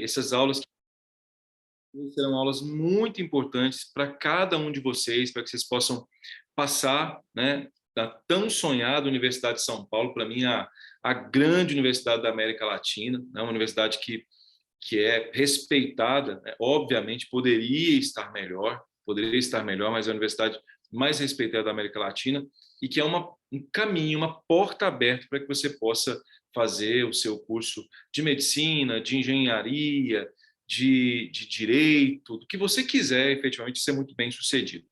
essas aulas serão aulas muito importantes para cada um de vocês, para que vocês possam passar, né, da tão sonhada Universidade de São Paulo, para mim, a grande universidade da América Latina, né, uma universidade que é respeitada, né, obviamente poderia estar melhor, mas é a universidade mais respeitada da América Latina e que é um caminho, uma porta aberta para que você possa fazer o seu curso de medicina, de engenharia, de direito, do que você quiser efetivamente ser muito bem sucedido.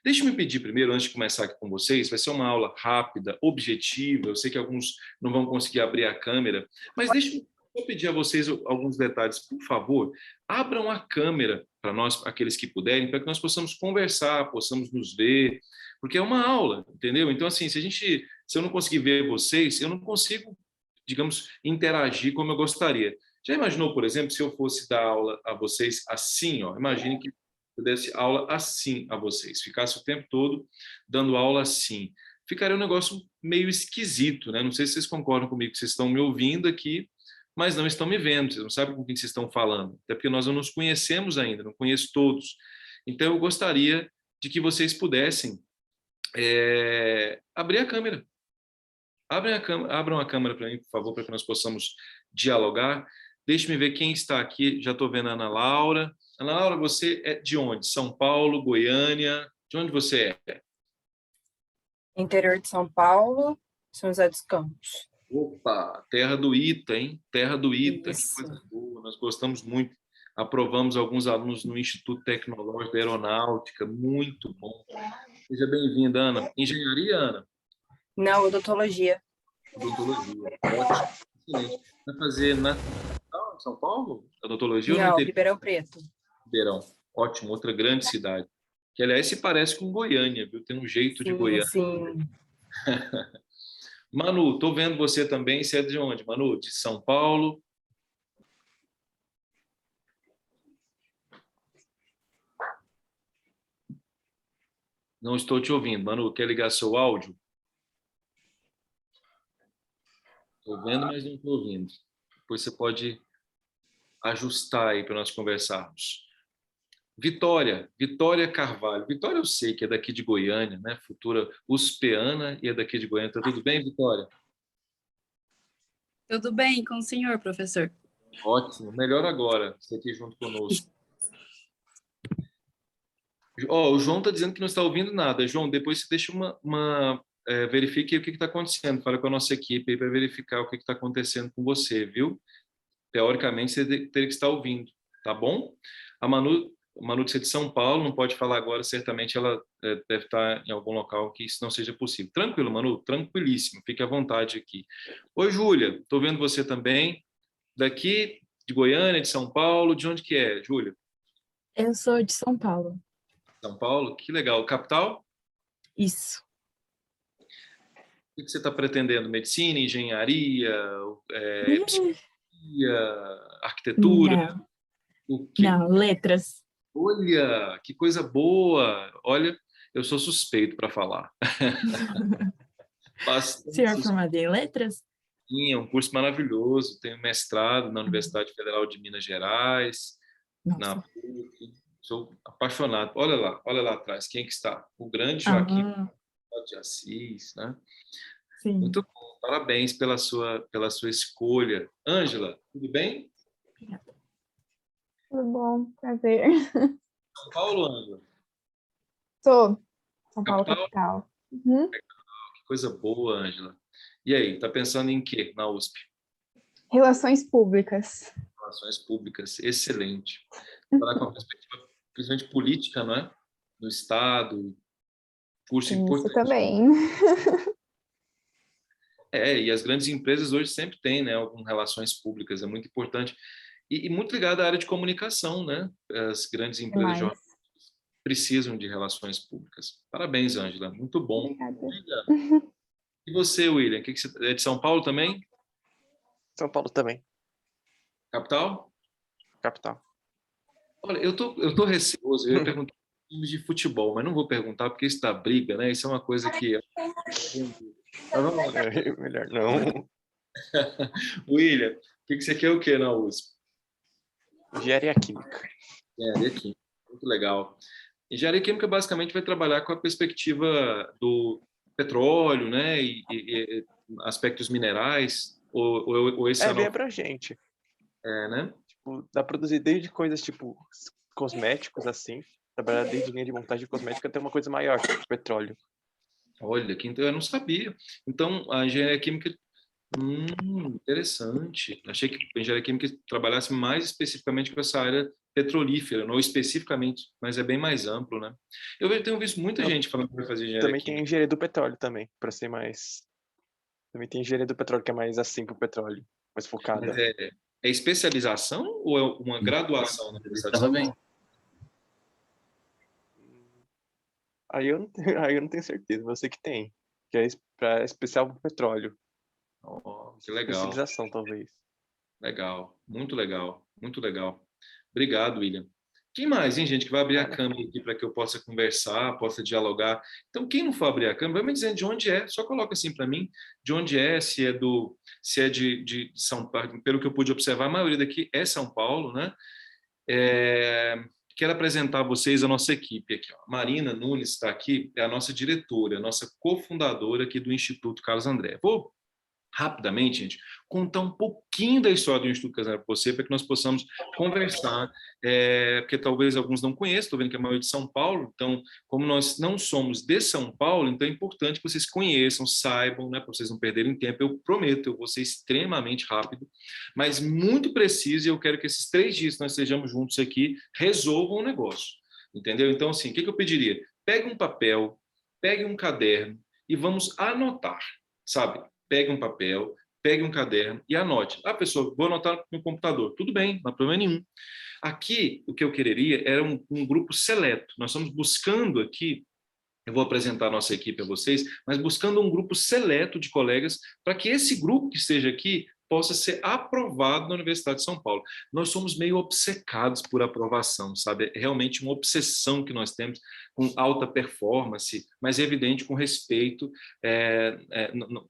Deixe-me pedir primeiro, antes de começar aqui com vocês, vai ser uma aula rápida, objetiva, eu sei que alguns não vão conseguir abrir a câmera, mas deixe-me pedir a vocês alguns detalhes. Por favor, abram a câmera para nós, aqueles que puderem, para que nós possamos conversar, possamos nos ver, porque é uma aula, entendeu? Então, assim, se eu não conseguir ver vocês, eu não consigo, digamos, interagir como eu gostaria. Já imaginou, por exemplo, se eu fosse dar aula a vocês assim, ó? Imagine que eu desse aula assim a vocês, ficasse o tempo todo dando aula assim. Ficaria um negócio meio esquisito, né? Não sei se vocês concordam comigo, que vocês estão me ouvindo aqui, mas não estão me vendo, vocês não sabem com quem vocês estão falando, até porque nós não nos conhecemos ainda, não conheço todos. Então, eu gostaria de que vocês pudessem abrir a câmera. Abram a câmera para mim, por favor, para que nós possamos dialogar. Deixe-me ver quem está aqui. Já estou vendo a Ana Laura. Ana Laura, você é de onde? São Paulo, Goiânia? De onde você é? Interior de São Paulo, São José dos Campos. Opa, terra do ITA, hein? Terra do ITA, Isso. que coisa boa. Nós gostamos muito. Aprovamos alguns alunos no Instituto Tecnológico da Aeronáutica. Muito bom. Seja bem-vinda, Ana. Engenharia, Ana? Não, odontologia. Odontologia. Ótimo. Excelente. Vai fazer na São Paulo? Odontologia ou no Não, interior? Ribeirão Preto. Ribeirão. Ótimo, outra grande cidade. Que, aliás, se parece com Goiânia, viu? Tem um jeito de Goiânia. Sim. Manu, tô vendo você também. Você é de onde, Manu? De São Paulo? Não estou te ouvindo. Manu, quer ligar seu áudio? Estou vendo, mas não estou ouvindo. Depois você pode ajustar aí para nós conversarmos. Vitória Carvalho. Vitória eu sei que é daqui de Goiânia, né? Futura USPiana e é daqui de Goiânia. Tá tudo bem, Vitória? Tudo bem com o senhor, professor? Ótimo. Melhor agora, você aqui junto conosco. O João está dizendo que não está ouvindo nada. João, depois você deixa verifique o que está acontecendo. Fala com a nossa equipe aí para verificar o que está acontecendo com você, viu? Teoricamente, você teria que estar ouvindo, tá bom? A Manu de São Paulo, não pode falar agora, certamente ela deve estar em algum local que isso não seja possível. Tranquilo, Manu? Tranquilíssimo, fique à vontade aqui. Oi, Júlia, estou vendo você também, daqui de Goiânia, de São Paulo, de onde que é, Júlia? Eu sou de São Paulo. São Paulo, que legal. Capital? Isso. O que você está pretendendo? Medicina, engenharia, psicologia, arquitetura? Não. O quê? Não, letras. Olha, que coisa boa! Olha, eu sou suspeito para falar. O senhor é formado em letras? Sim, é um curso maravilhoso. Tenho mestrado na Universidade Federal de Minas Gerais, na PUC. Sou apaixonado. Olha lá atrás, quem é que está? O grande Joaquim de Assis, né? Sim. Muito bom, parabéns pela sua escolha. Ângela, tudo bem? Obrigada. Tudo bom, prazer. São Paulo, Ângela? Sou. São Paulo, capital. Uhum. Que coisa boa, Ângela. E aí, tá pensando em quê na USP? Relações públicas. Relações públicas, excelente. Falar com uma perspectiva, principalmente política, não é? No Estado, curso importante. Isso também. E as grandes empresas hoje sempre têm, né, algumas relações públicas, é muito importante. E muito ligado à área de comunicação, né? As grandes empresas jornalistas precisam de relações públicas. Parabéns, Ângela, muito bom. Obrigada. E você, William, que você é de São Paulo também? São Paulo também. Capital? Capital. Olha, eu tô receoso, eu ia perguntar times de futebol, mas não vou perguntar porque isso dá briga, né? Isso é uma coisa que... Mas vamos lá. Melhor não. William, você quer o quê na USP? Engenharia química. Engenharia química, muito legal. Engenharia química basicamente vai trabalhar com a perspectiva do petróleo, né, e aspectos minerais, ou esse é É o bem novo, abrangente. né? Tipo, dá pra produzir desde coisas tipo cosméticos, assim, trabalhar desde linha de montagem cosmética até uma coisa maior, tipo petróleo. Olha, que eu não sabia. Então, a engenharia química, interessante. Achei que a engenharia química trabalhasse mais especificamente com essa área petrolífera, não especificamente, mas é bem mais amplo, né? Tenho visto muita Não, gente falando que vai fazer engenharia também tem química. engenharia do petróleo também, para ser mais. Também tem engenharia do petróleo que é mais assim pro petróleo, mais Mas focada. é especialização ou é uma graduação na Universidade de Tava São bem. Paulo? Aí eu não tenho certeza, você que tem, que é para especial pro petróleo, Oh, que legal. especialização talvez. Legal, muito legal, muito legal. Obrigado, William. Quem mais, hein, gente, que vai abrir a Nada. câmera aqui para que eu possa conversar, possa dialogar? Então, quem não for abrir a câmera, vai me dizendo de onde é. Só coloca assim para mim, de onde é, se é de São Paulo. Pelo que eu pude observar, a maioria daqui é São Paulo, né? Quero apresentar a vocês a nossa equipe aqui. Ó. Marina Nunes está aqui, é a nossa diretora, a nossa cofundadora aqui do Instituto Carlos André. Vou rapidamente, gente, contar um pouquinho da história do Instituto Carlos André para você, para que nós possamos conversar, porque talvez alguns não conheçam, estou vendo que a maioria é de São Paulo, então, como nós não somos de São Paulo, então é importante que vocês conheçam, saibam, né, para vocês não perderem tempo. Eu prometo, eu vou ser extremamente rápido, mas muito preciso, e eu quero que esses 3 dias que nós estejamos juntos aqui resolvam o negócio, entendeu? Então, assim, o que eu pediria? Pegue um papel, pegue um caderno e vamos anotar, sabe? Pegue um papel, pegue um caderno e anote. Ah, pessoal, vou anotar no computador. Tudo bem, não há problema nenhum. Aqui, o que eu quereria era um grupo seleto. Nós estamos buscando aqui, eu vou apresentar a nossa equipe a vocês, mas buscando um grupo seleto de colegas para que esse grupo que esteja aqui possa ser aprovado na Universidade de São Paulo. Nós somos meio obcecados por aprovação, sabe? É realmente uma obsessão que nós temos com alta performance, mas é evidente com respeito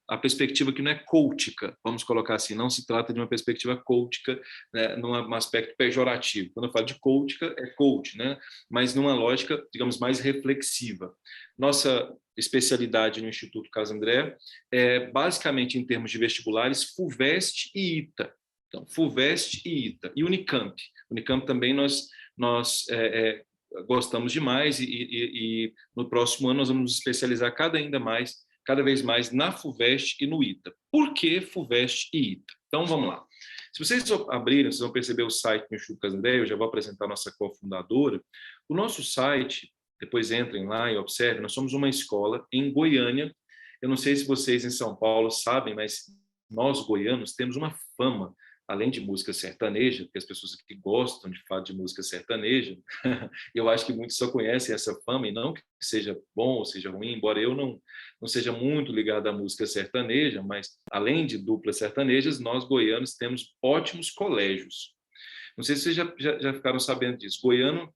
a perspectiva que não é coaching, vamos colocar assim, não se trata de uma perspectiva coaching, né, num aspecto pejorativo. Quando eu falo de coaching, é coach, né? Mas numa lógica, digamos, mais reflexiva. Nossa especialidade no Instituto Carlos André é basicamente em termos de vestibulares FUVEST e ITA. Então, FUVEST e ITA. E Unicamp. Unicamp também nós gostamos demais e no próximo ano nós vamos nos especializar cada vez mais na FUVEST e no ITA. Por que FUVEST e ITA? Então, vamos lá. Se vocês abrirem, vocês vão perceber o site do Instituto Carlos André, eu já vou apresentar a nossa cofundadora. O nosso site, depois entrem lá e observem, nós somos uma escola em Goiânia. Eu não sei se vocês em São Paulo sabem, mas nós goianos temos uma fama, além de música sertaneja, porque as pessoas que gostam de falar de música sertaneja, eu acho que muitos só conhecem essa fama, e não que seja bom ou seja ruim, embora eu não seja muito ligado à música sertaneja, mas além de duplas sertanejas, nós goianos temos ótimos colégios. Não sei se vocês já ficaram sabendo disso. Goiano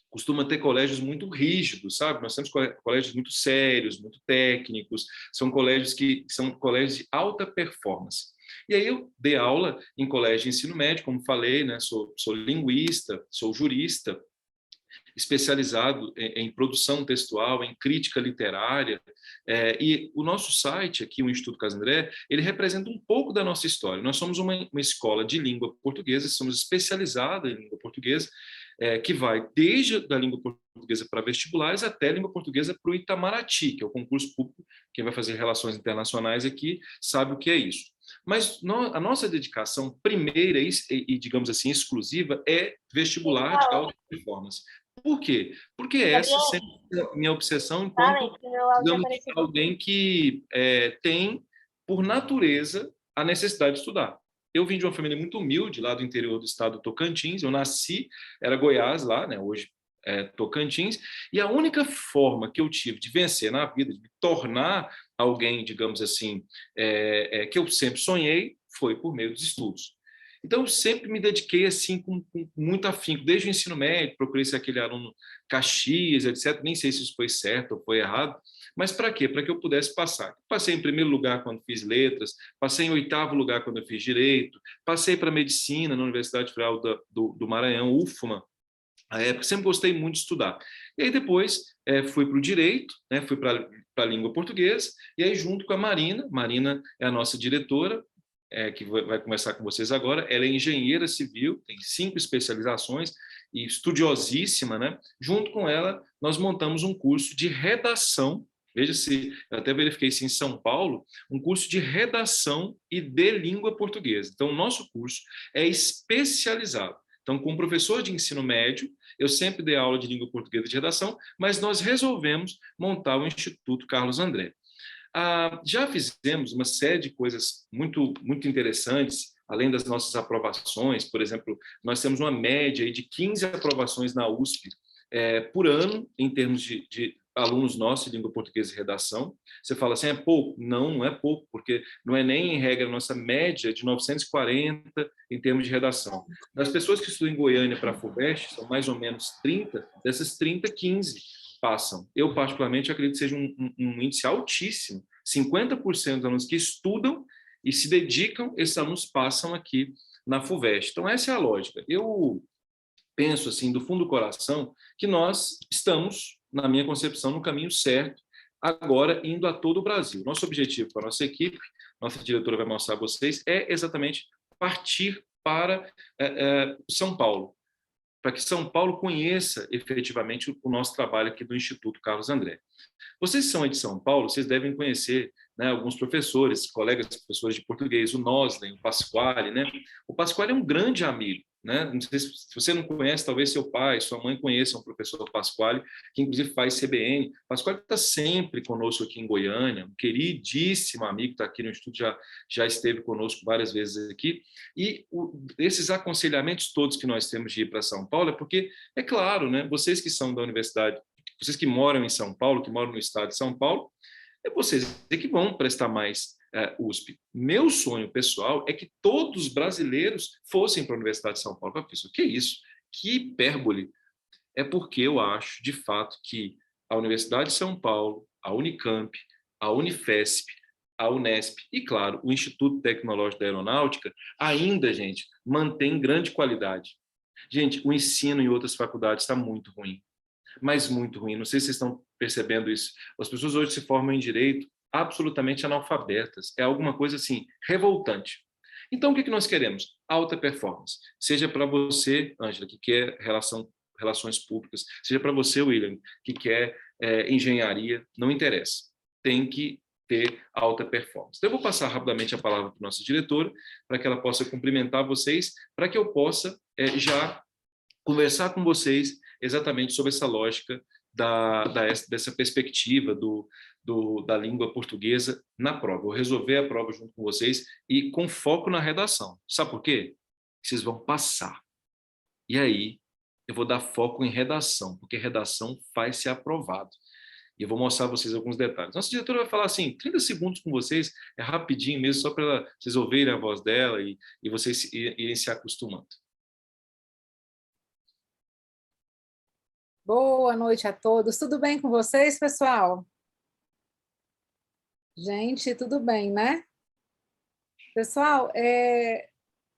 costuma ter colégios muito rígidos, sabe? Nós temos colégios muito sérios, muito técnicos, são colégios que são colégios de alta performance. E aí eu dei aula em colégio de ensino médio, como falei, né? Sou linguista, sou jurista, especializado em produção textual, em crítica literária, e o nosso site aqui, o Instituto Carlos André, ele representa um pouco da nossa história. Nós somos uma escola de língua portuguesa, somos especializados em língua portuguesa, que vai desde a língua portuguesa para vestibulares até a língua portuguesa para o Itamaraty, que é o concurso público. Quem vai fazer relações internacionais aqui sabe o que é isso. Mas a nossa dedicação primeira e, digamos assim, exclusiva é vestibular de alta performance. Por quê? Porque essa sempre é a minha obsessão enquanto, digamos, alguém que tem, por natureza, a necessidade de estudar. Eu vim de uma família muito humilde, lá do interior do estado do Tocantins. Eu nasci, era Goiás lá, né? Hoje Tocantins, e a única forma que eu tive de vencer na vida, de me tornar alguém, digamos assim, que eu sempre sonhei, foi por meio dos estudos. Então, eu sempre me dediquei assim com muito afinco, desde o ensino médio, procurei ser aquele aluno Caxias, etc. Nem sei se isso foi certo ou foi errado, Mas para quê? Para que eu pudesse passar. Passei em primeiro lugar quando fiz letras, passei em 8º lugar quando eu fiz direito, passei para medicina na Universidade Federal do Maranhão, UFMA, à época, sempre gostei muito de estudar. E aí depois fui para o direito, né, fui para a língua portuguesa, e aí junto com a Marina é a nossa diretora, que vai conversar com vocês agora, ela é engenheira civil, tem 5 especializações, e estudiosíssima, né? Junto com ela, nós montamos um curso de redação, veja se, eu até verifiquei isso em São Paulo, um curso de redação e de língua portuguesa. Então, o nosso curso é especializado. Então, com o professor de ensino médio, eu sempre dei aula de língua portuguesa e de redação, mas nós resolvemos montar o Instituto Carlos André. Já fizemos uma série de coisas muito, muito interessantes, além das nossas aprovações. Por exemplo, nós temos uma média aí de 15 aprovações na USP por ano, em termos de alunos nossos de língua portuguesa e redação. Você fala assim, é pouco? Não, não é pouco, porque não é nem, em regra, a nossa média de 940 em termos de redação. Das pessoas que estudam em Goiânia para a FUVEST, são mais ou menos 30, dessas 30, 15 passam. Eu, particularmente, acredito que seja um índice altíssimo. 50% dos alunos que estudam e se dedicam, esses alunos passam aqui na FUVEST. Então, essa é a lógica. Eu penso, assim, do fundo do coração, que nós estamos, na minha concepção, no caminho certo, agora indo a todo o Brasil. Nosso objetivo com a nossa equipe, nossa diretora vai mostrar a vocês, é exatamente partir para São Paulo, para que São Paulo conheça efetivamente o nosso trabalho aqui do Instituto Carlos André. Vocês que são de São Paulo, vocês devem conhecer, né, alguns professores, colegas professores de português, o Noslen, o Pasquale, né? O Pasquale é um grande amigo, né? Não sei se você não conhece, talvez seu pai, sua mãe conheçam o professor Pasquale, que inclusive faz CBN. Pasquale está sempre conosco aqui em Goiânia, um queridíssimo amigo, está aqui no estúdio, já esteve conosco várias vezes aqui. E esses aconselhamentos todos que nós temos de ir para São Paulo é porque, é claro, né, vocês que são da universidade, vocês que moram em São Paulo, que moram no estado de São Paulo, é vocês que vão prestar mais USP. Meu sonho pessoal é que todos os brasileiros fossem para a Universidade de São Paulo. Professor, que isso? Que hipérbole. É porque eu acho, de fato, que a Universidade de São Paulo, a Unicamp, a Unifesp, a Unesp e, claro, o Instituto Tecnológico da Aeronáutica ainda, gente, mantém grande qualidade. Gente, o ensino em outras faculdades está muito ruim, mas muito ruim. Não sei se vocês estão percebendo isso. As pessoas hoje se formam em direito absolutamente analfabetas. É alguma coisa assim, revoltante. Então, o que nós queremos? Alta performance. Seja para você, Ângela, que quer relações públicas, seja para você, William, que quer engenharia, não interessa. Tem que ter alta performance. Então, eu vou passar rapidamente a palavra para a nossa diretora, para que ela possa cumprimentar vocês, para que eu possa já conversar com vocês exatamente sobre essa lógica dessa perspectiva da língua portuguesa na prova. Vou resolver a prova junto com vocês e com foco na redação. Sabe por quê? Vocês vão passar. E aí, eu vou dar foco em redação, porque redação faz ser aprovado. E eu vou mostrar a vocês alguns detalhes. Nossa diretora vai falar assim, 30 segundos com vocês, é rapidinho mesmo, só para vocês ouvirem a voz dela e vocês irem se acostumando. Boa noite a todos. Tudo bem com vocês, pessoal? Gente, tudo bem, né? Pessoal,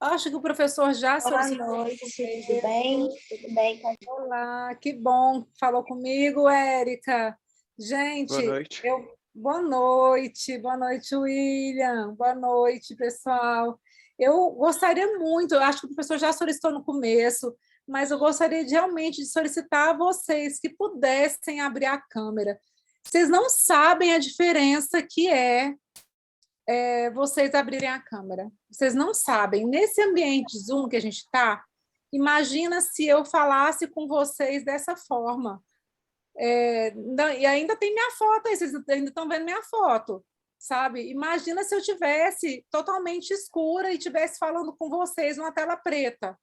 acho que o professor já solicitou. Boa noite, tudo bem? Tudo bem, Olá, que bom. Falou comigo, Érica. Gente, Boa noite. Boa noite, William. Boa noite, pessoal. Eu gostaria muito, eu acho que o professor já solicitou no começo, mas eu gostaria realmente de solicitar a vocês que pudessem abrir a câmera. Vocês não sabem a diferença que é vocês abrirem a câmera. Vocês não sabem. Nesse ambiente Zoom que a gente está, imagina se eu falasse com vocês dessa forma. E ainda tem minha foto aí, vocês ainda estão vendo minha foto, sabe? Imagina se eu tivesse totalmente escura e estivesse falando com vocês numa tela preta,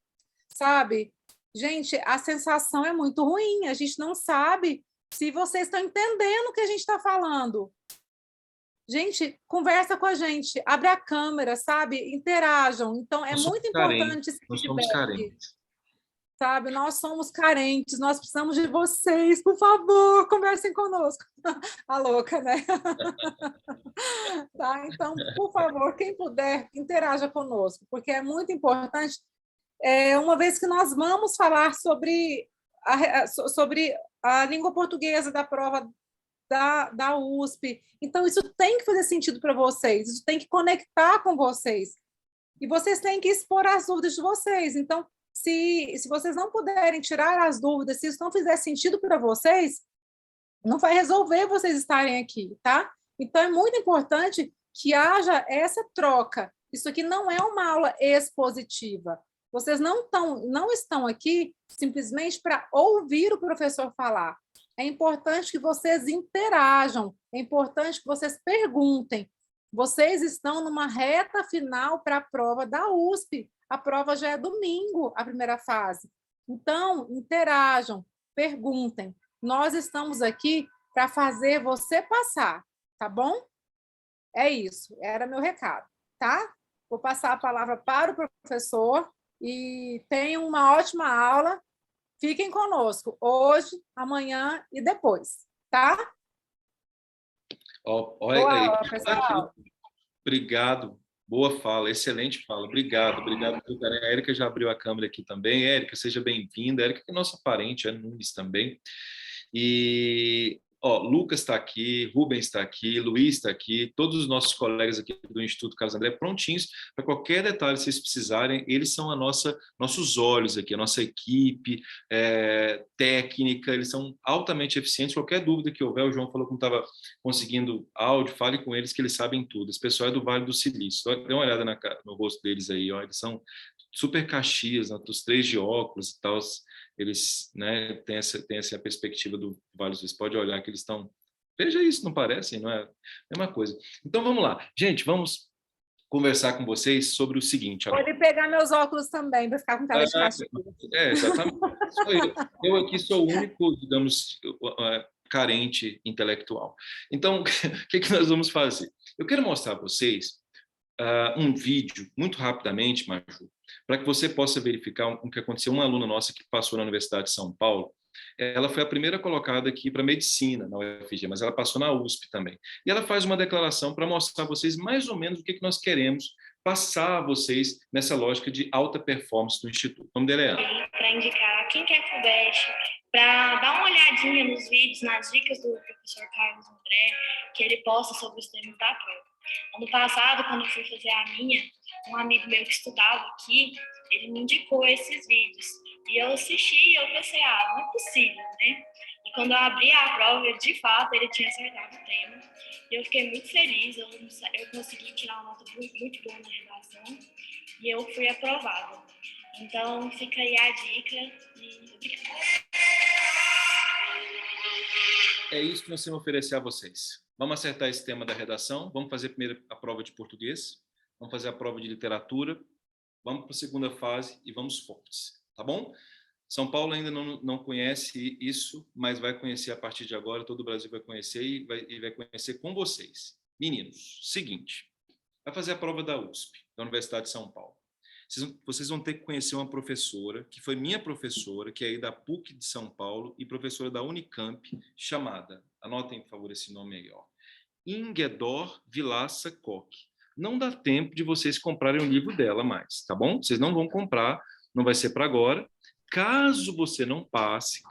sabe? Gente, a sensação é muito ruim, a gente não sabe se vocês estão entendendo o que a gente está falando. Gente, conversa com a gente, abre a câmera, sabe? Interajam. Então, é muito importante esse Nós somos feedback. carentes. sabe? Nós somos carentes, nós precisamos de vocês, por favor, conversem conosco. A louca, né? Tá? Então, por favor, quem puder, interaja conosco, porque é muito importante, uma vez que nós vamos falar sobre a língua portuguesa da prova da USP. Então, isso tem que fazer sentido para vocês, isso tem que conectar com vocês. E vocês têm que expor as dúvidas de vocês. Então, se vocês não puderem tirar as dúvidas, se isso não fizer sentido para vocês, não vai resolver vocês estarem aqui, tá? Então, é muito importante que haja essa troca. Isso aqui não é uma aula expositiva. Vocês não estão aqui simplesmente para ouvir o professor falar. É importante que vocês interajam, é importante que vocês perguntem. Vocês estão numa reta final para a prova da USP. A prova já é domingo, a primeira fase. Então, interajam, perguntem. Nós estamos aqui para fazer você passar, tá bom? É isso, era meu recado, tá? Vou passar a palavra para o professor e tenham uma ótima aula. Fiquem conosco hoje, amanhã e depois, tá? Olha aí. Boa, pessoal. Obrigado. Boa fala, excelente fala. Obrigado. A Érica já abriu a câmera aqui também. Érica, seja bem-vinda. Érica que é nossa parente, é Nunes também. E Lucas está aqui, Rubens está aqui, Luiz está aqui, todos os nossos colegas aqui do Instituto Carlos André prontinhos para qualquer detalhe que vocês precisarem. Eles são nossos olhos aqui, a nossa equipe técnica, eles são altamente eficientes. Qualquer dúvida que houver, o João falou que não estava conseguindo áudio, fale com eles que eles sabem tudo. Esse pessoal é do Vale do Silício. Dê uma olhada no rosto deles aí, eles são super caxias, né, dos 3 de óculos e tal. Eles, né, têm essa perspectiva do Vale do Silício. Pode olhar que eles estão... Veja isso, não parece? Não é a mesma coisa. Então, vamos lá. Gente, vamos conversar com vocês sobre o seguinte. Pode pegar meus óculos também, para ficar com cara de castigo. Exatamente. Eu aqui sou o único, digamos, carente intelectual. Então, o que nós vamos fazer? Eu quero mostrar para vocês um vídeo, muito rapidamente, Maju, para que você possa verificar o que aconteceu. Uma aluna nossa que passou na Universidade de São Paulo, ela foi a primeira colocada aqui para medicina na UFG, mas ela passou na USP também. E ela faz uma declaração para mostrar a vocês mais ou menos o que nós queremos passar a vocês nessa lógica de alta performance do Instituto. O nome dela é Ana. Para indicar quem quer que pudesse, para dar uma olhadinha nos vídeos, nas dicas do professor Carlos André, que ele posta sobre os termos da prova. Ano passado, quando eu fui fazer a minha, um amigo meu que estudava aqui, ele me indicou esses vídeos. E eu assisti e eu pensei, não é possível, né? E quando eu abri a prova, de fato, ele tinha acertado o tema. E eu fiquei muito feliz, eu consegui tirar uma nota muito boa na redação e eu fui aprovada. Então, fica aí a dica e obrigada. É isso que nós vamos oferecer a vocês. Vamos acertar esse tema da redação, vamos fazer primeiro a prova de português, vamos fazer a prova de literatura, vamos para a segunda fase e vamos fortes, tá bom? São Paulo ainda não conhece isso, mas vai conhecer a partir de agora, todo o Brasil vai conhecer e vai conhecer com vocês. Meninos, seguinte, vai fazer a prova da USP, da Universidade de São Paulo. Vocês vão ter que conhecer uma professora, que foi minha professora, que é aí da PUC de São Paulo e professora da Unicamp, chamada, anotem por favor esse nome aí, Ingedor Vilaça Koch. Não dá tempo de vocês comprarem o livro dela mais, tá bom? Vocês não vão comprar, não vai ser para agora. Caso você não passe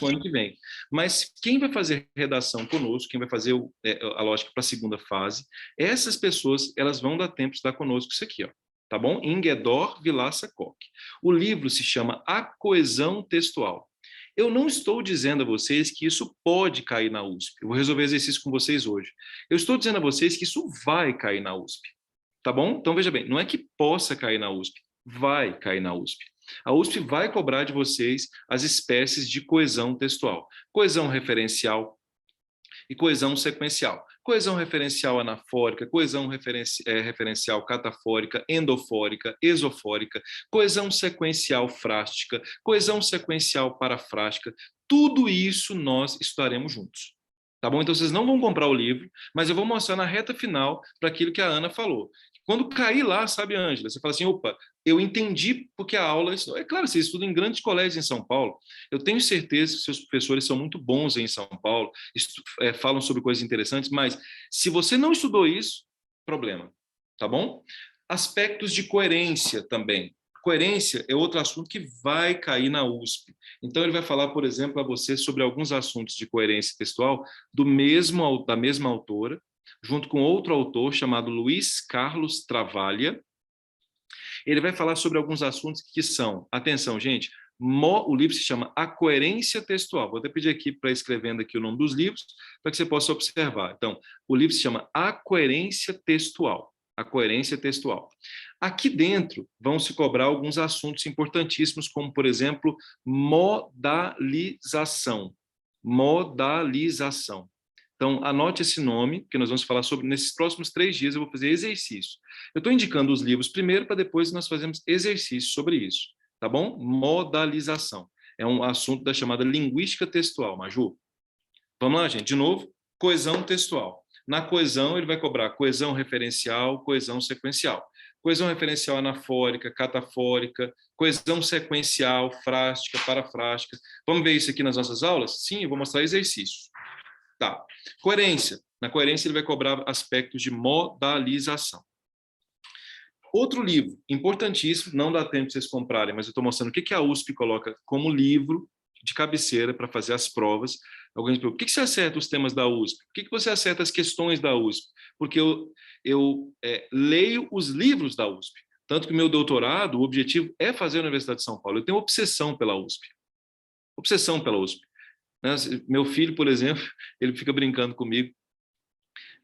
o ano que vem. Mas quem vai fazer redação conosco, quem vai fazer a lógica para a segunda fase, essas pessoas, elas vão dar tempo de estar conosco isso aqui, tá bom? Ingedor Vilaça Koch. O livro se chama A Coesão Textual. Eu não estou dizendo a vocês que isso pode cair na USP. Eu vou resolver exercício com vocês hoje. Eu estou dizendo a vocês que isso vai cair na USP. Tá bom? Então, veja bem, não é que possa cair na USP, vai cair na USP. A USP vai cobrar de vocês as espécies de coesão textual. Coesão referencial e coesão sequencial. Coesão referencial anafórica, coesão referencial catafórica, endofórica, exofórica, coesão sequencial frástica, coesão sequencial parafrástica. Tudo isso nós estudaremos juntos. Tá bom? Então, vocês não vão comprar o livro, mas eu vou mostrar na reta final para aquilo que a Ana falou. Quando cair lá, sabe, Ângela, você fala assim, opa, eu entendi porque a aula... É claro, você estuda em grandes colégios em São Paulo. Eu tenho certeza que seus professores são muito bons em São Paulo, falam sobre coisas interessantes, mas se você não estudou isso, problema. Tá bom? Aspectos de coerência também. Coerência é outro assunto que vai cair na USP. Então, ele vai falar, por exemplo, a você sobre alguns assuntos de coerência textual da mesma autora, junto com outro autor chamado Luiz Carlos Travalha. Ele vai falar sobre alguns assuntos que são, atenção, gente, o livro se chama A Coerência Textual. Vou até pedir aqui para escrevendo aqui o nome dos livros, para que você possa observar. Então, o livro se chama A Coerência Textual. A coerência textual. Aqui dentro vão se cobrar alguns assuntos importantíssimos, como, por exemplo, modalização. Modalização. Então, anote esse nome, que nós vamos falar sobre nesses próximos 3 dias, eu vou fazer exercício. Eu estou indicando os livros primeiro, para depois nós fazermos exercício sobre isso, tá bom? Modalização. É um assunto da chamada linguística textual, Maju. Vamos lá, gente, de novo, coesão textual. Na coesão, ele vai cobrar coesão referencial, coesão sequencial. Coesão referencial anafórica, catafórica, coesão sequencial, frástica, parafrástica. Vamos ver isso aqui nas nossas aulas? Sim, eu vou mostrar exercícios. Tá. Coerência. Na coerência, ele vai cobrar aspectos de modalização. Outro livro importantíssimo, não dá tempo de vocês comprarem, mas eu estou mostrando o que a USP coloca como livro de cabeceira para fazer as provas. Alguém pergunta, por que você acerta os temas da USP? Por que você acerta as questões da USP? Porque eu leio os livros da USP. Tanto que o meu doutorado, o objetivo é fazer a Universidade de São Paulo. Eu tenho obsessão pela USP. Obsessão pela USP. Meu filho, por exemplo, ele fica brincando comigo.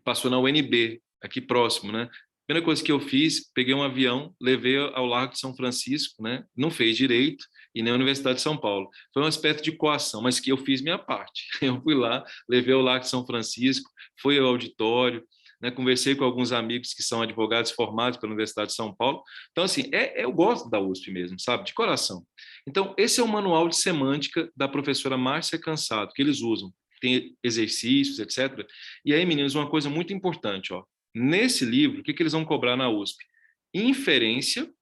Passou na UNB, aqui próximo, né? A primeira coisa que eu fiz, peguei um avião, levei ao Largo de São Francisco, né? Não fez direito, e nem a Universidade de São Paulo. Foi uma espécie de coação, mas que eu fiz minha parte. Eu fui lá, levei ao Largo de São Francisco, fui ao auditório, né? Conversei com alguns amigos que são advogados formados pela Universidade de São Paulo. Então, assim, eu gosto da USP mesmo, sabe? De coração. Então, esse é o manual de semântica da professora Márcia Cansado, que eles usam. Tem exercícios, etc. E aí, meninos, uma coisa muito importante, ó. Nesse livro, o que eles vão cobrar na USP? Inferência,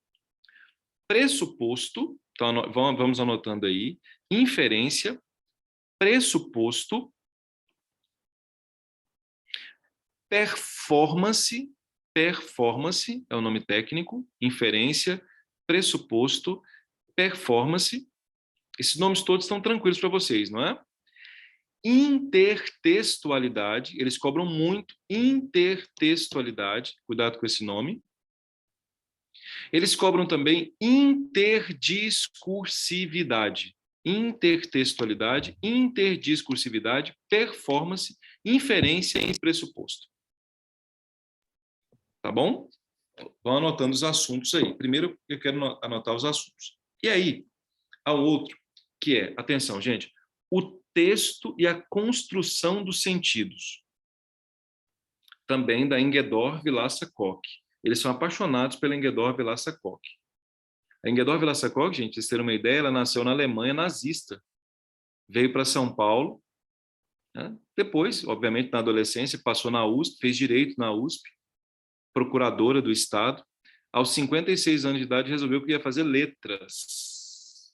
pressuposto, então vamos anotando aí, inferência, pressuposto, performance é o nome técnico, inferência, pressuposto, performance. Esses nomes todos estão tranquilos para vocês, não é? Intertextualidade, eles cobram muito intertextualidade, cuidado com esse nome. Eles cobram também interdiscursividade, intertextualidade, interdiscursividade, performance, inferência e pressuposto. Tá bom? Vão anotando os assuntos aí. Primeiro, eu quero anotar os assuntos. E aí, há outro, que é, atenção, gente, o texto e a construção dos sentidos. Também da Ingeborg Vilaça-Koch. Eles são apaixonados pela Ingeborg Vilaça-Koch. A Ingeborg Vilaça-Koch, gente, vocês terem uma ideia, ela nasceu na Alemanha nazista. Veio para São Paulo. Né? Depois, obviamente, na adolescência, passou na USP, fez direito na USP, procuradora do Estado. Aos 56 anos de idade, resolveu que ia fazer letras.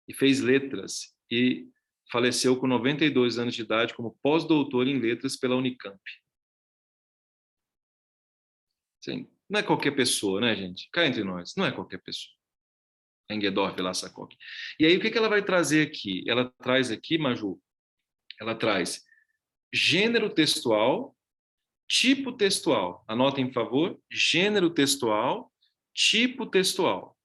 E fez letras. E faleceu com 92 anos de idade como pós-doutor em letras pela Unicamp. Sim, não é qualquer pessoa, né, gente? Cá entre nós, não é qualquer pessoa. A Ingeborg Vilaça-Koch. E aí, o que ela vai trazer aqui? Ela traz aqui, Maju, ela traz gênero textual, tipo textual. Anotem, por favor, gênero textual, tipo textual.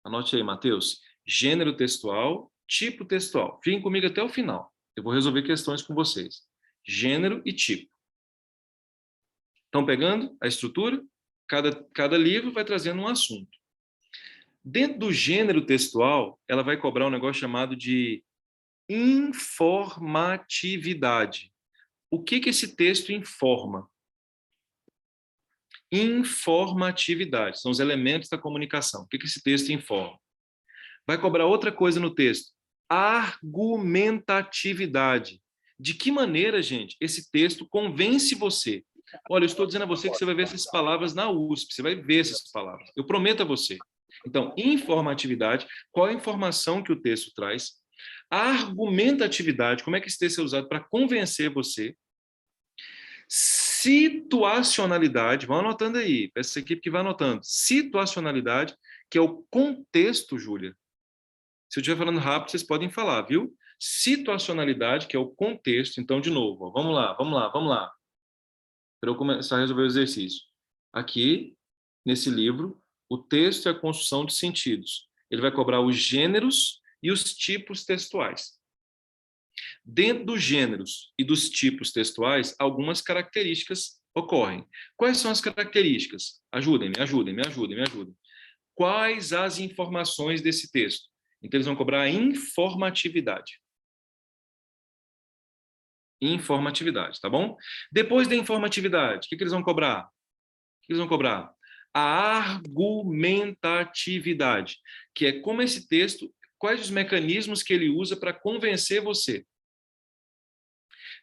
Anote aí, Matheus. Gênero textual, tipo textual. Fiquem comigo até o final. Eu vou resolver questões com vocês. Gênero e tipo. Estão pegando a estrutura? Cada livro vai trazendo um assunto. Dentro do gênero textual, ela vai cobrar um negócio chamado de informatividade. O que esse texto informa? Informatividade. São os elementos da comunicação. O que esse texto informa? Vai cobrar outra coisa no texto. argumentatividade. De que maneira, gente, esse texto convence você? Olha, eu estou dizendo a você que você vai ver essas palavras na USP, você vai ver essas palavras. Eu prometo a você. Então, informatividade, qual é a informação que o texto traz? A argumentatividade, como é que esse texto é usado para convencer você? Situacionalidade, vão anotando aí, essa equipe que vai anotando. Situacionalidade, que é o contexto, Júlia. Se eu estiver falando rápido, vocês podem falar, viu? Situacionalidade, que é o contexto. Então, de novo, ó, vamos lá. Para eu começar a resolver o exercício. Aqui, nesse livro, o texto é a construção de sentidos. Ele vai cobrar os gêneros e os tipos textuais. Dentro dos gêneros e dos tipos textuais, algumas características ocorrem. Quais são as características? Ajudem-me. Quais as informações desse texto? Então, eles vão cobrar a informatividade. Informatividade, tá bom? Depois da informatividade, o que eles vão cobrar? A argumentatividade, que é como esse texto, quais os mecanismos que ele usa para convencer você.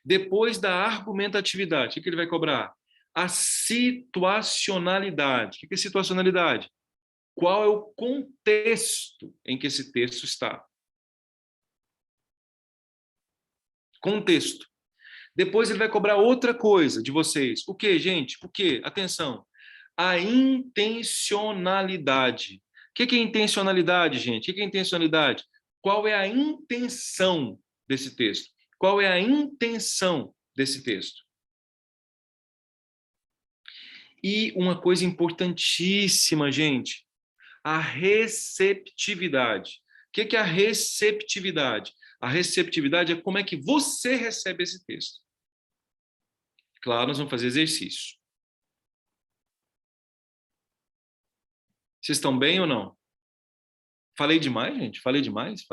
Depois da argumentatividade, o que ele vai cobrar? A situacionalidade. O que é situacionalidade? Qual é o contexto em que esse texto está? Contexto. Depois ele vai cobrar outra coisa de vocês. O quê, gente? O quê? Atenção. A intencionalidade. O que é intencionalidade, gente? O que é intencionalidade? Qual é a intenção desse texto? Qual é a intenção desse texto? E uma coisa importantíssima, gente, a receptividade. O que é a receptividade? A receptividade é como é que você recebe esse texto. Claro, nós vamos fazer exercício. Vocês estão bem ou não? Falei demais, gente? Falei demais. Se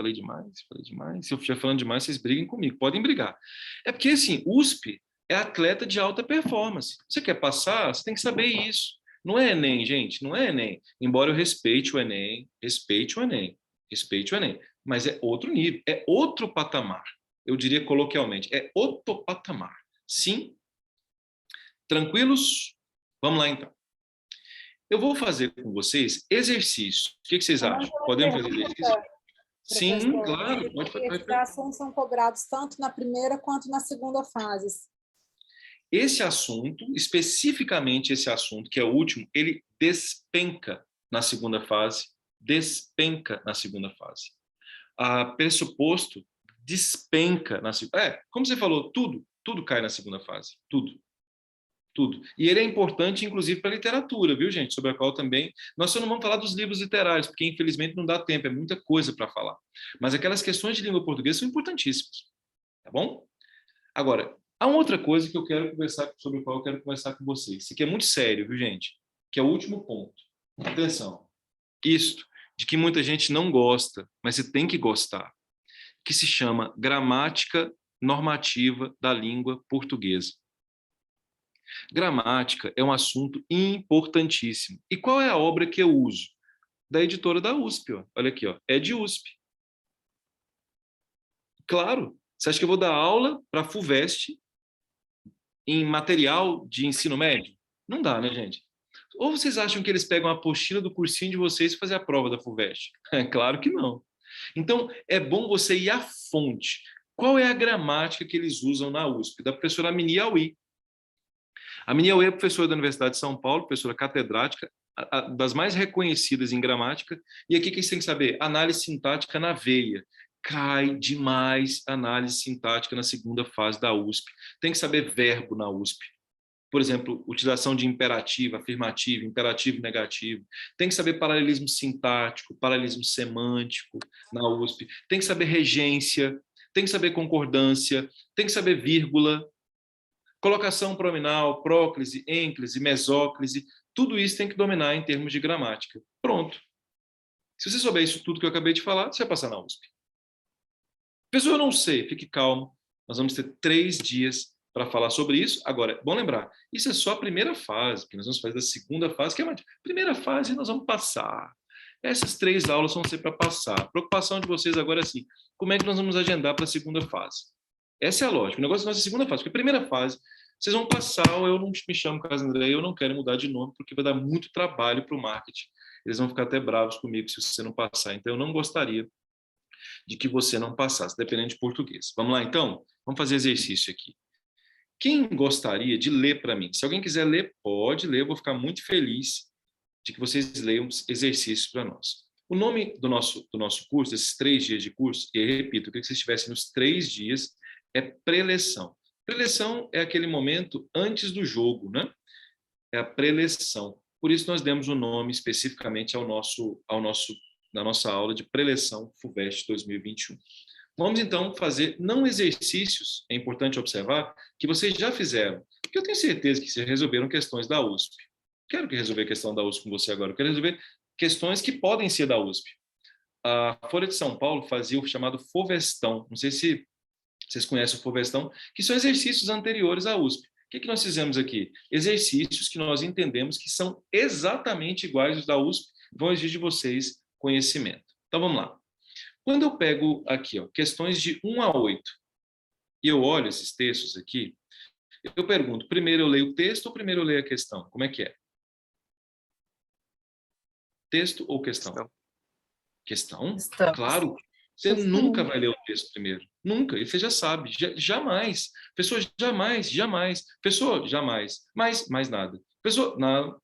eu estiver falando demais, vocês briguem comigo. Podem brigar. É porque, assim, USP é atleta de alta performance. Você quer passar, você tem que saber isso. Não é Enem, gente. Não é Enem. Embora eu respeite o Enem. Mas é outro nível. É outro patamar. Eu diria coloquialmente. É outro patamar. Sim? Tranquilos? Vamos lá, então. Eu vou fazer com vocês exercício. O que vocês acham? Podemos fazer exercício? Sim, claro. Esses assuntos são cobrados tanto na primeira quanto na segunda fase. Esse assunto, especificamente esse assunto, que é o último, ele despenca na segunda fase. Pressuposto despenca na segunda. Como você falou, tudo cai na segunda fase. Tudo. E ele é importante, inclusive, para a literatura, viu, gente? Sobre a qual também... Nós só não vamos falar dos livros literários, porque, infelizmente, não dá tempo, é muita coisa para falar. Mas aquelas questões de língua portuguesa são importantíssimas. Tá bom? Agora, há uma outra coisa que eu quero conversar, sobre a qual eu quero conversar com vocês. Isso aqui é muito sério, viu, gente? Que é o último ponto. Atenção. Isto, de que muita gente não gosta, mas você tem que gostar, que se chama gramática normativa da língua portuguesa. Gramática é um assunto importantíssimo. E qual é a obra que eu uso? Da editora da USP. Ó. Olha aqui, ó. É de USP. Claro. Você acha que eu vou dar aula para a FUVEST em material de ensino médio? Não dá, né, gente? Ou vocês acham que eles pegam a apostila do cursinho de vocês e fazer a prova da FUVEST? Claro que não. Então, é bom você ir à fonte. Qual é a gramática que eles usam na USP? Da professora Amini Aui. A Amini Aui é professora da Universidade de São Paulo, professora catedrática, das mais reconhecidas em gramática. E aqui o que você tem que saber? Análise sintática na veia. Cai demais a análise sintática na segunda fase da USP. Tem que saber verbo na USP. Por exemplo, utilização de imperativo, afirmativo, imperativo negativo. Tem que saber paralelismo sintático, paralelismo semântico na USP. Tem que saber regência, tem que saber concordância, tem que saber vírgula, colocação pronominal, próclise, ênclise, mesóclise. Tudo isso tem que dominar em termos de gramática. Pronto. Se você souber isso tudo que eu acabei de falar, você vai passar na USP. Pessoal, eu não sei, fique calmo. Nós vamos ter 3 dias para falar sobre isso. Agora, bom lembrar, isso é só a primeira fase, porque nós vamos fazer a segunda fase, que é uma primeira fase, nós vamos passar. Essas 3 aulas vão ser para passar. A preocupação de vocês agora é assim, como é que nós vamos agendar para a segunda fase? Essa é a lógica. O negócio é a nossa segunda fase, porque a primeira fase, vocês vão passar, ou eu não me chamo Carlos André, eu não quero mudar de nome, porque vai dar muito trabalho para o marketing. Eles vão ficar até bravos comigo se você não passar. Então, eu não gostaria de que você não passasse, dependendo de português. Vamos lá, então? Vamos fazer exercício aqui. Quem gostaria de ler para mim? Se alguém quiser ler, pode ler. Eu vou ficar muito feliz de que vocês leiam exercícios para nós. O nome do nosso curso, desses 3 dias de curso, e repito, eu queria que vocês estivessem nos 3 dias, é preleção. Preleção é aquele momento antes do jogo, né? É a preleção. Por isso nós demos o nome especificamente na nossa aula de preleção FUVEST 2021. Vamos então fazer não exercícios, é importante observar, que vocês já fizeram, porque eu tenho certeza que vocês resolveram questões da USP. Quero que resolver a questão da USP com você agora, eu quero resolver questões que podem ser da USP. A Folha de São Paulo fazia o chamado FOVESTão, não sei se vocês conhecem o FOVESTão, que são exercícios anteriores à USP. O que nós fizemos aqui? Exercícios que nós entendemos que são exatamente iguais aos da USP, vão exigir de vocês conhecimento. Então, vamos lá. Quando eu pego aqui, ó, questões de 1 a 8, e eu olho esses textos aqui, eu pergunto, primeiro eu leio o texto ou primeiro eu leio a questão? Como é que é? Texto ou questão? Questão? Estamos. Claro. Você nunca vai ler o texto primeiro. Nunca. E você já sabe. Jamais. Pessoa, jamais. Pessoa, jamais. Mais nada. Pessoa, nada.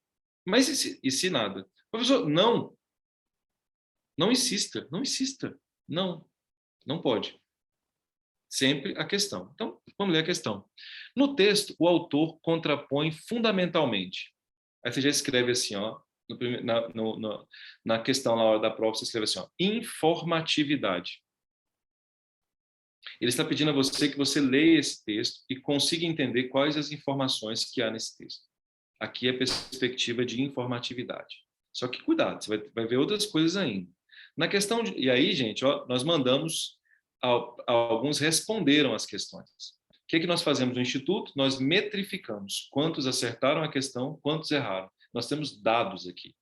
Mas e se nada? Professor, não. Não insista. Não pode. Sempre a questão. Então, vamos ler a questão. No texto, o autor contrapõe fundamentalmente. Aí você já escreve assim, ó, na questão, na hora da prova, você escreve assim, ó, informatividade. Ele está pedindo a você que você leia esse texto e consiga entender quais as informações que há nesse texto. Aqui é a perspectiva de informatividade. Só que cuidado, você vai ver outras coisas ainda. Na questão e aí, gente, ó, nós mandamos, alguns responderam as questões. O que nós fazemos no Instituto? Nós metrificamos quantos acertaram a questão, quantos erraram. Nós temos dados aqui.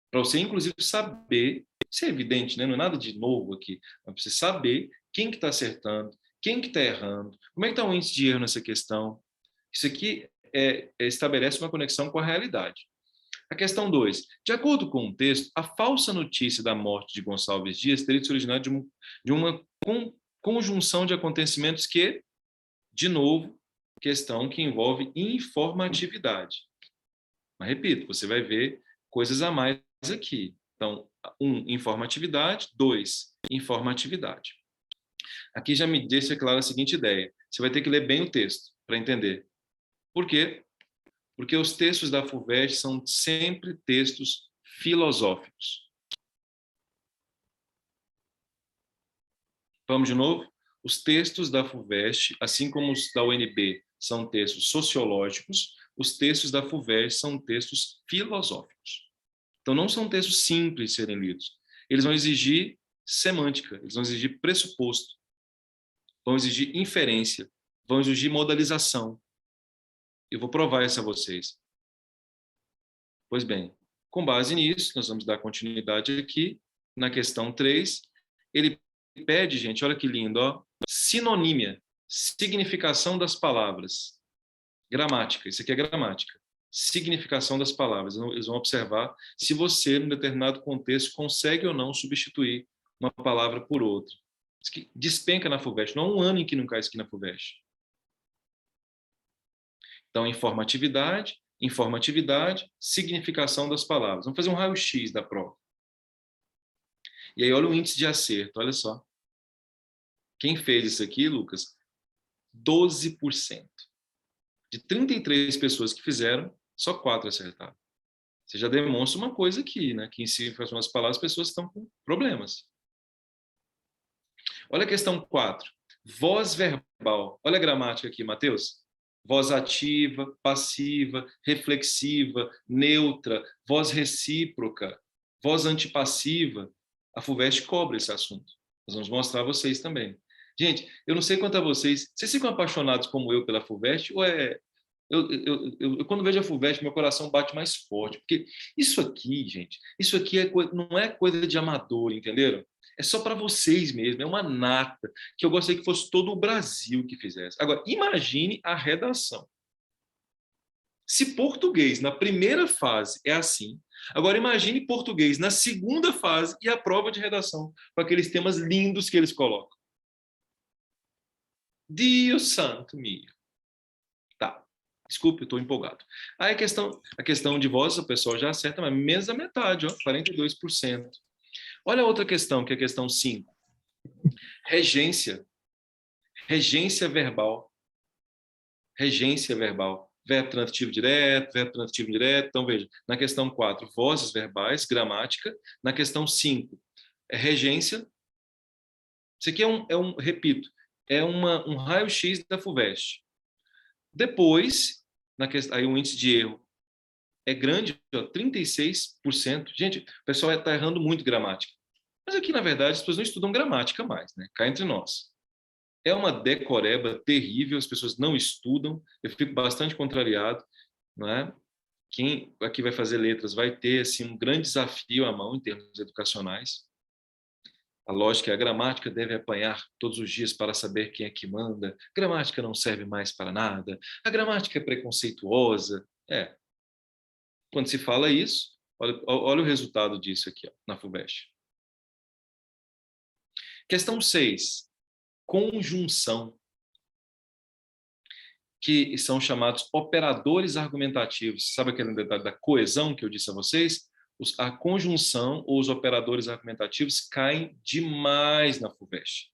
Para você, inclusive, saber, isso é evidente, né? Não é nada de novo aqui, mas para você saber quem que está acertando, quem que está errando, como é que está o índice de erro nessa questão. Isso aqui estabelece uma conexão com a realidade. A questão 2. De acordo com o texto, a falsa notícia da morte de Gonçalves Dias teria se originado de uma conjunção de acontecimentos que, de novo, questão que envolve informatividade. Mas, repito, você vai ver coisas a mais aqui. Então, 1, informatividade. 2, informatividade. Aqui já me deixa clara a seguinte ideia. Você vai ter que ler bem o texto para entender. Por quê? Porque os textos da FUVEST são sempre textos filosóficos. Vamos de novo? Os textos da FUVEST, assim como os da UNB, são textos sociológicos, os textos da FUVEST são textos filosóficos. Então, não são textos simples de serem lidos. Eles vão exigir semântica, eles vão exigir pressuposto, vão exigir inferência, vão exigir modalização. Eu vou provar isso a vocês. Pois bem, com base nisso, nós vamos dar continuidade aqui. Na questão 3, ele pede, gente, olha que lindo, ó, sinonímia, significação das palavras. Gramática, isso aqui é gramática. Significação das palavras. Eles vão observar se você, num determinado contexto, consegue ou não substituir uma palavra por outra. Isso que despenca na FUVEST. Não há um ano em que não cai isso aqui na FUVEST. Então, informatividade, significação das palavras. Vamos fazer um raio-x da prova. E aí, olha o índice de acerto, olha só. Quem fez isso aqui, Lucas? 12%. De 33 pessoas que fizeram, só 4 acertaram. Você já demonstra uma coisa aqui, né? Que em significação das palavras, as pessoas estão com problemas. Olha a questão 4. Voz verbal. Olha a gramática aqui, Matheus. Voz ativa, passiva, reflexiva, neutra, voz recíproca, voz antipassiva. A FUVEST cobra esse assunto. Nós vamos mostrar a vocês também. Gente, eu não sei quanto a vocês ficam apaixonados como eu pela FUVEST Quando vejo a FUVEST, meu coração bate mais forte, porque isso aqui, gente, isso aqui não é coisa de amador, entenderam? É só para vocês mesmo, é uma nata, que eu gostaria que fosse todo o Brasil que fizesse. Agora, imagine a redação. Se português na primeira fase é assim, agora imagine português na segunda fase e a prova de redação, com aqueles temas lindos que eles colocam. Deus santo meu. Tá, desculpe, eu estou empolgado. Aí a questão de vozes, o pessoal já acerta, mas menos da metade, ó, 42%. Olha a outra questão, que é a questão 5. Regência. Regência verbal. Regência verbal. Verbo transitivo direto, verbo transitivo indireto. Então, veja, na questão 4, vozes verbais, gramática. Na questão 5, regência. Isso aqui repito, é um raio-x da FUVEST. Depois, aí o índice de erro é grande, ó, 36%. Gente, o pessoal está errando muito gramática. Mas aqui, na verdade, as pessoas não estudam gramática mais, né? Cá entre nós. É uma decoreba terrível, as pessoas não estudam, eu fico bastante contrariado, não é? Quem aqui vai fazer letras vai ter assim, um grande desafio à mão em termos educacionais. A lógica é a gramática deve apanhar todos os dias para saber quem é que manda, gramática não serve mais para nada, a gramática é preconceituosa. Quando se fala isso, olha o resultado disso aqui, ó, na FUVEST. Questão 6. Conjunção, que são chamados operadores argumentativos. Sabe aquele detalhe da coesão que eu disse a vocês? A conjunção ou os operadores argumentativos caem demais na FUVEST.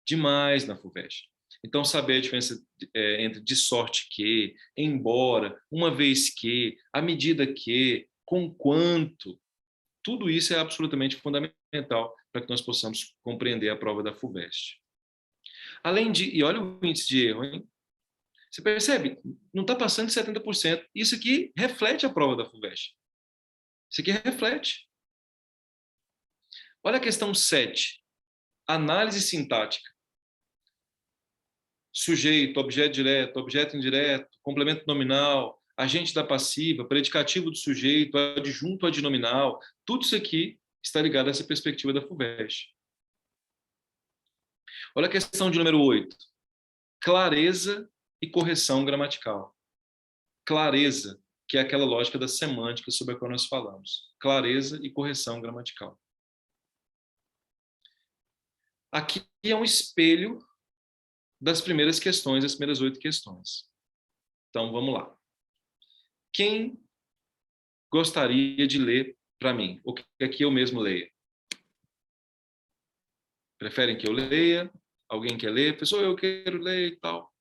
Demais na FUVEST. Então, saber a diferença entre de sorte que, embora, uma vez que, à medida que, com quanto, tudo isso é absolutamente fundamental para que nós possamos compreender a prova da FUVEST. Além de, e olha o índice de erro, hein? Você percebe? Não está passando de 70%. Isso aqui reflete a prova da FUVEST. Isso aqui reflete. Olha a questão 7. Análise sintática. Sujeito, objeto direto, objeto indireto, complemento nominal, agente da passiva, predicativo do sujeito, adjunto adnominal. Tudo isso aqui está ligado a essa perspectiva da FUVEST. Olha a questão de número 8. Clareza e correção gramatical. Clareza, que é aquela lógica da semântica sobre a qual nós falamos. Clareza e correção gramatical. Aqui é um espelho das primeiras questões, das primeiras 8 questões. Então, vamos lá. Quem gostaria de ler para mim? Ou que aqui eu mesmo leia? Preferem que eu leia? Alguém quer ler? Pessoal, eu quero ler e tal.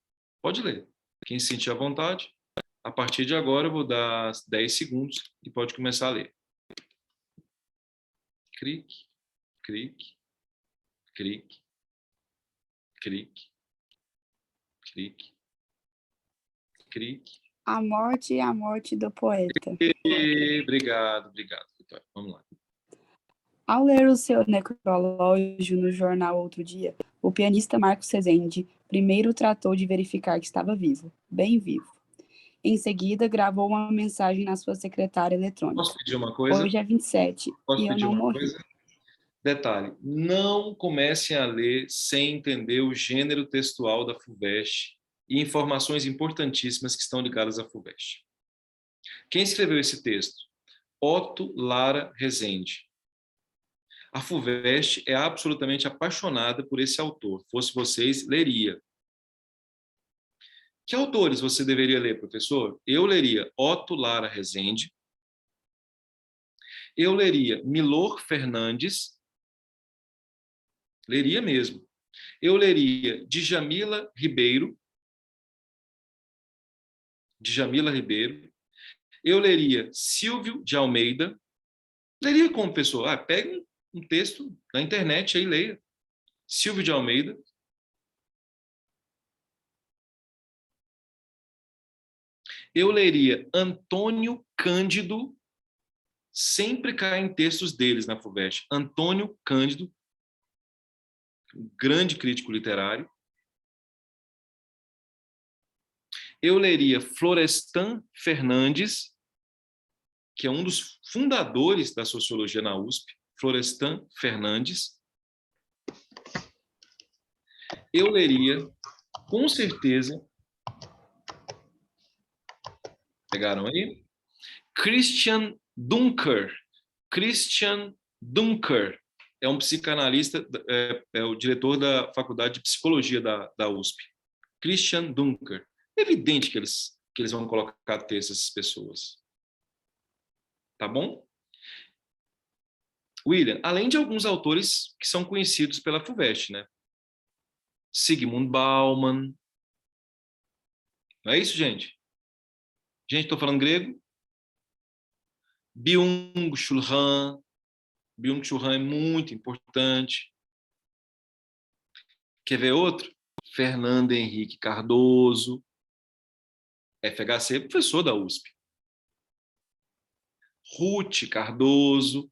Pode ler. Quem se sentir à vontade, a partir de agora eu vou dar 10 segundos e pode começar a ler. Clique, clique, clique, clique, clique, clique. A morte do poeta. Obrigado, Vitória. Vamos lá. Ao ler o seu necrológio no jornal outro dia, o pianista Marcos Rezende primeiro tratou de verificar que estava vivo, bem vivo. Em seguida, gravou uma mensagem na sua secretária eletrônica. Posso pedir uma coisa? Hoje é 27 Posso e eu pedir não uma morri. coisa? Detalhe, não comecem a ler sem entender o gênero textual da FUVEST e informações importantíssimas que estão ligadas à FUVEST. Quem escreveu esse texto? Otto Lara Rezende. A FUVEST é absolutamente apaixonada por esse autor. Fosse vocês, leria. Que autores você deveria ler, professor? Eu leria Otto Lara Rezende. Eu leria Milor Fernandes. Leria mesmo. Eu leria Djamila Ribeiro. Djamila Ribeiro. Eu leria Silvio de Almeida. Leria como, pessoa? Pegue um texto na internet aí, leia. Silvio de Almeida. Eu leria Antônio Cândido, sempre cai em textos deles na FUVEST. Antônio Cândido, grande crítico literário. Eu leria Florestan Fernandes, que é um dos fundadores da sociologia na USP, Florestan Fernandes. Eu leria, com certeza, pegaram aí? Christian Dunker. Christian Dunker é um psicanalista, é o diretor da Faculdade de Psicologia da USP. Christian Dunker. É evidente que eles vão colocar texto essas pessoas. Tá bom? William, além de alguns autores que são conhecidos pela FUVEST, né? Zygmunt Bauman. Não é isso, gente? Gente, estou falando grego? Byung-Chul Han. Byung-Chul Han é muito importante. Quer ver outro? Fernando Henrique Cardoso. FHC, professor da USP. Ruth Cardoso.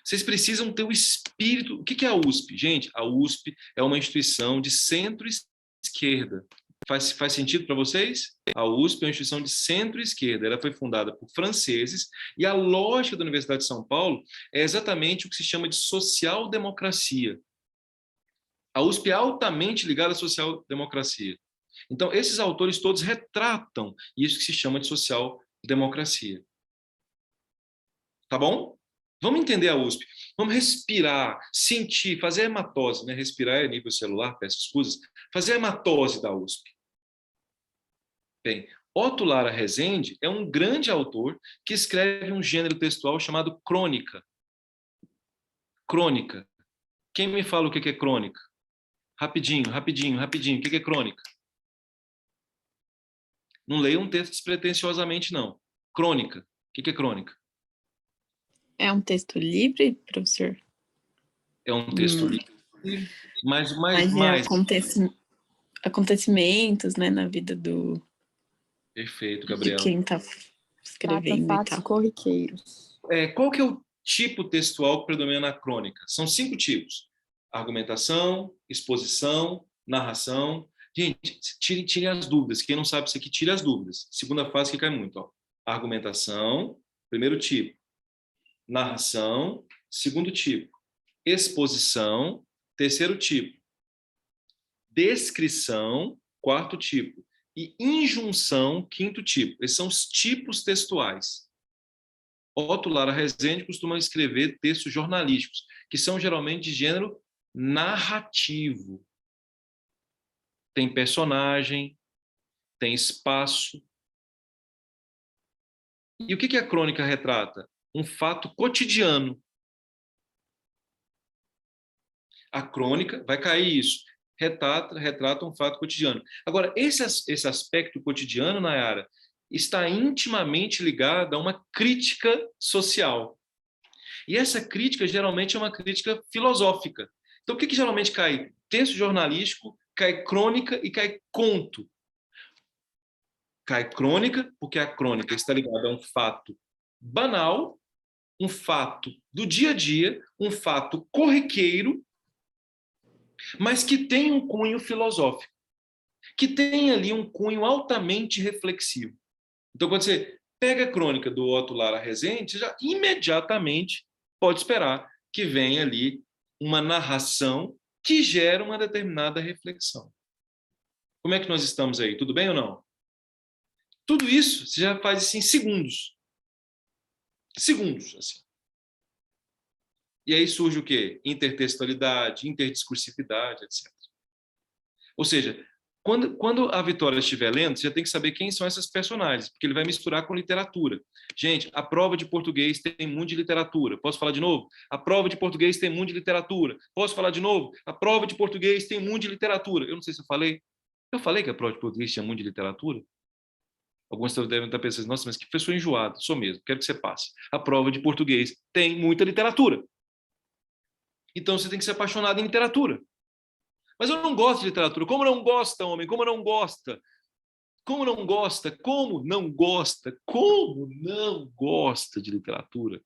Vocês precisam ter o espírito... O que é a USP? Gente, a USP é uma instituição de centro-esquerda. Faz sentido para vocês? A USP é uma instituição de centro-esquerda. Ela foi fundada por franceses e a lógica da Universidade de São Paulo é exatamente o que se chama de social-democracia. A USP é altamente ligada à social-democracia. Então, esses autores todos retratam isso que se chama de social-democracia. Tá bom? Vamos entender a USP. Vamos respirar, sentir, fazer a hematose, né? Respirar é nível celular, peço escusas. Fazer a hematose da USP. Bem, Otto Lara Rezende é um grande autor que escreve um gênero textual chamado crônica. Crônica. Quem me fala o que é crônica? Rapidinho, rapidinho, rapidinho. O que é crônica? Não leia um texto despretensiosamente, não. Crônica. O que é crônica? É um texto livre, professor? É um texto livre, mas acontecimentos, né, na vida do... Perfeito, de Gabriel. quem está escrevendo Fatos e tal. corriqueiros. Qual que é o tipo textual que predomina na crônica? São 5 tipos. Argumentação, exposição, narração. Gente, tire as dúvidas. Quem não sabe isso aqui, tire as dúvidas. Segunda fase que cai muito. Ó. Argumentação, primeiro tipo. Narração, segundo tipo. Exposição, terceiro tipo. Descrição, quarto tipo. E injunção, quinto tipo. Esses são os tipos textuais. Otto Lara Rezende costuma escrever textos jornalísticos, que são geralmente de gênero narrativo. Tem personagem, tem espaço. E o que a crônica retrata? Um fato cotidiano. A crônica, vai cair isso, retrata um fato cotidiano. Agora, esse aspecto cotidiano, Nayara, está intimamente ligado a uma crítica social. E essa crítica, geralmente, é uma crítica filosófica. Então, o que geralmente cai? Texto jornalístico, cai crônica e cai conto. Cai crônica, porque a crônica está ligada a um fato banal, um fato do dia a dia, um fato corriqueiro, mas que tem um cunho filosófico, que tem ali um cunho altamente reflexivo. Então, quando você pega a crônica do Otto Lara Rezende, você já imediatamente pode esperar que venha ali uma narração que gera uma determinada reflexão. Como é que nós estamos aí? Tudo bem ou não? Tudo isso você já faz assim, em segundos. Segundos, assim. E aí surge o quê? Intertextualidade, interdiscursividade, etc. Ou seja, quando a Vitória estiver lendo, você já tem que saber quem são essas personagens, porque ele vai misturar com literatura. Gente, a prova de português tem muito de literatura. Posso falar de novo? A prova de português tem muito de literatura. Posso falar de novo? A prova de português tem muito de literatura. Eu não sei se eu falei. Eu falei que a prova de português tinha muito de literatura? Alguns devem estar pensando, nossa, mas que pessoa enjoada. Sou mesmo, quero que você passe. A prova de português tem muita literatura. Então você tem que ser apaixonado em literatura. Mas eu não gosto de literatura. Como não gosta, homem? Como não gosta? Como não gosta? Como não gosta? Como não gosta de literatura?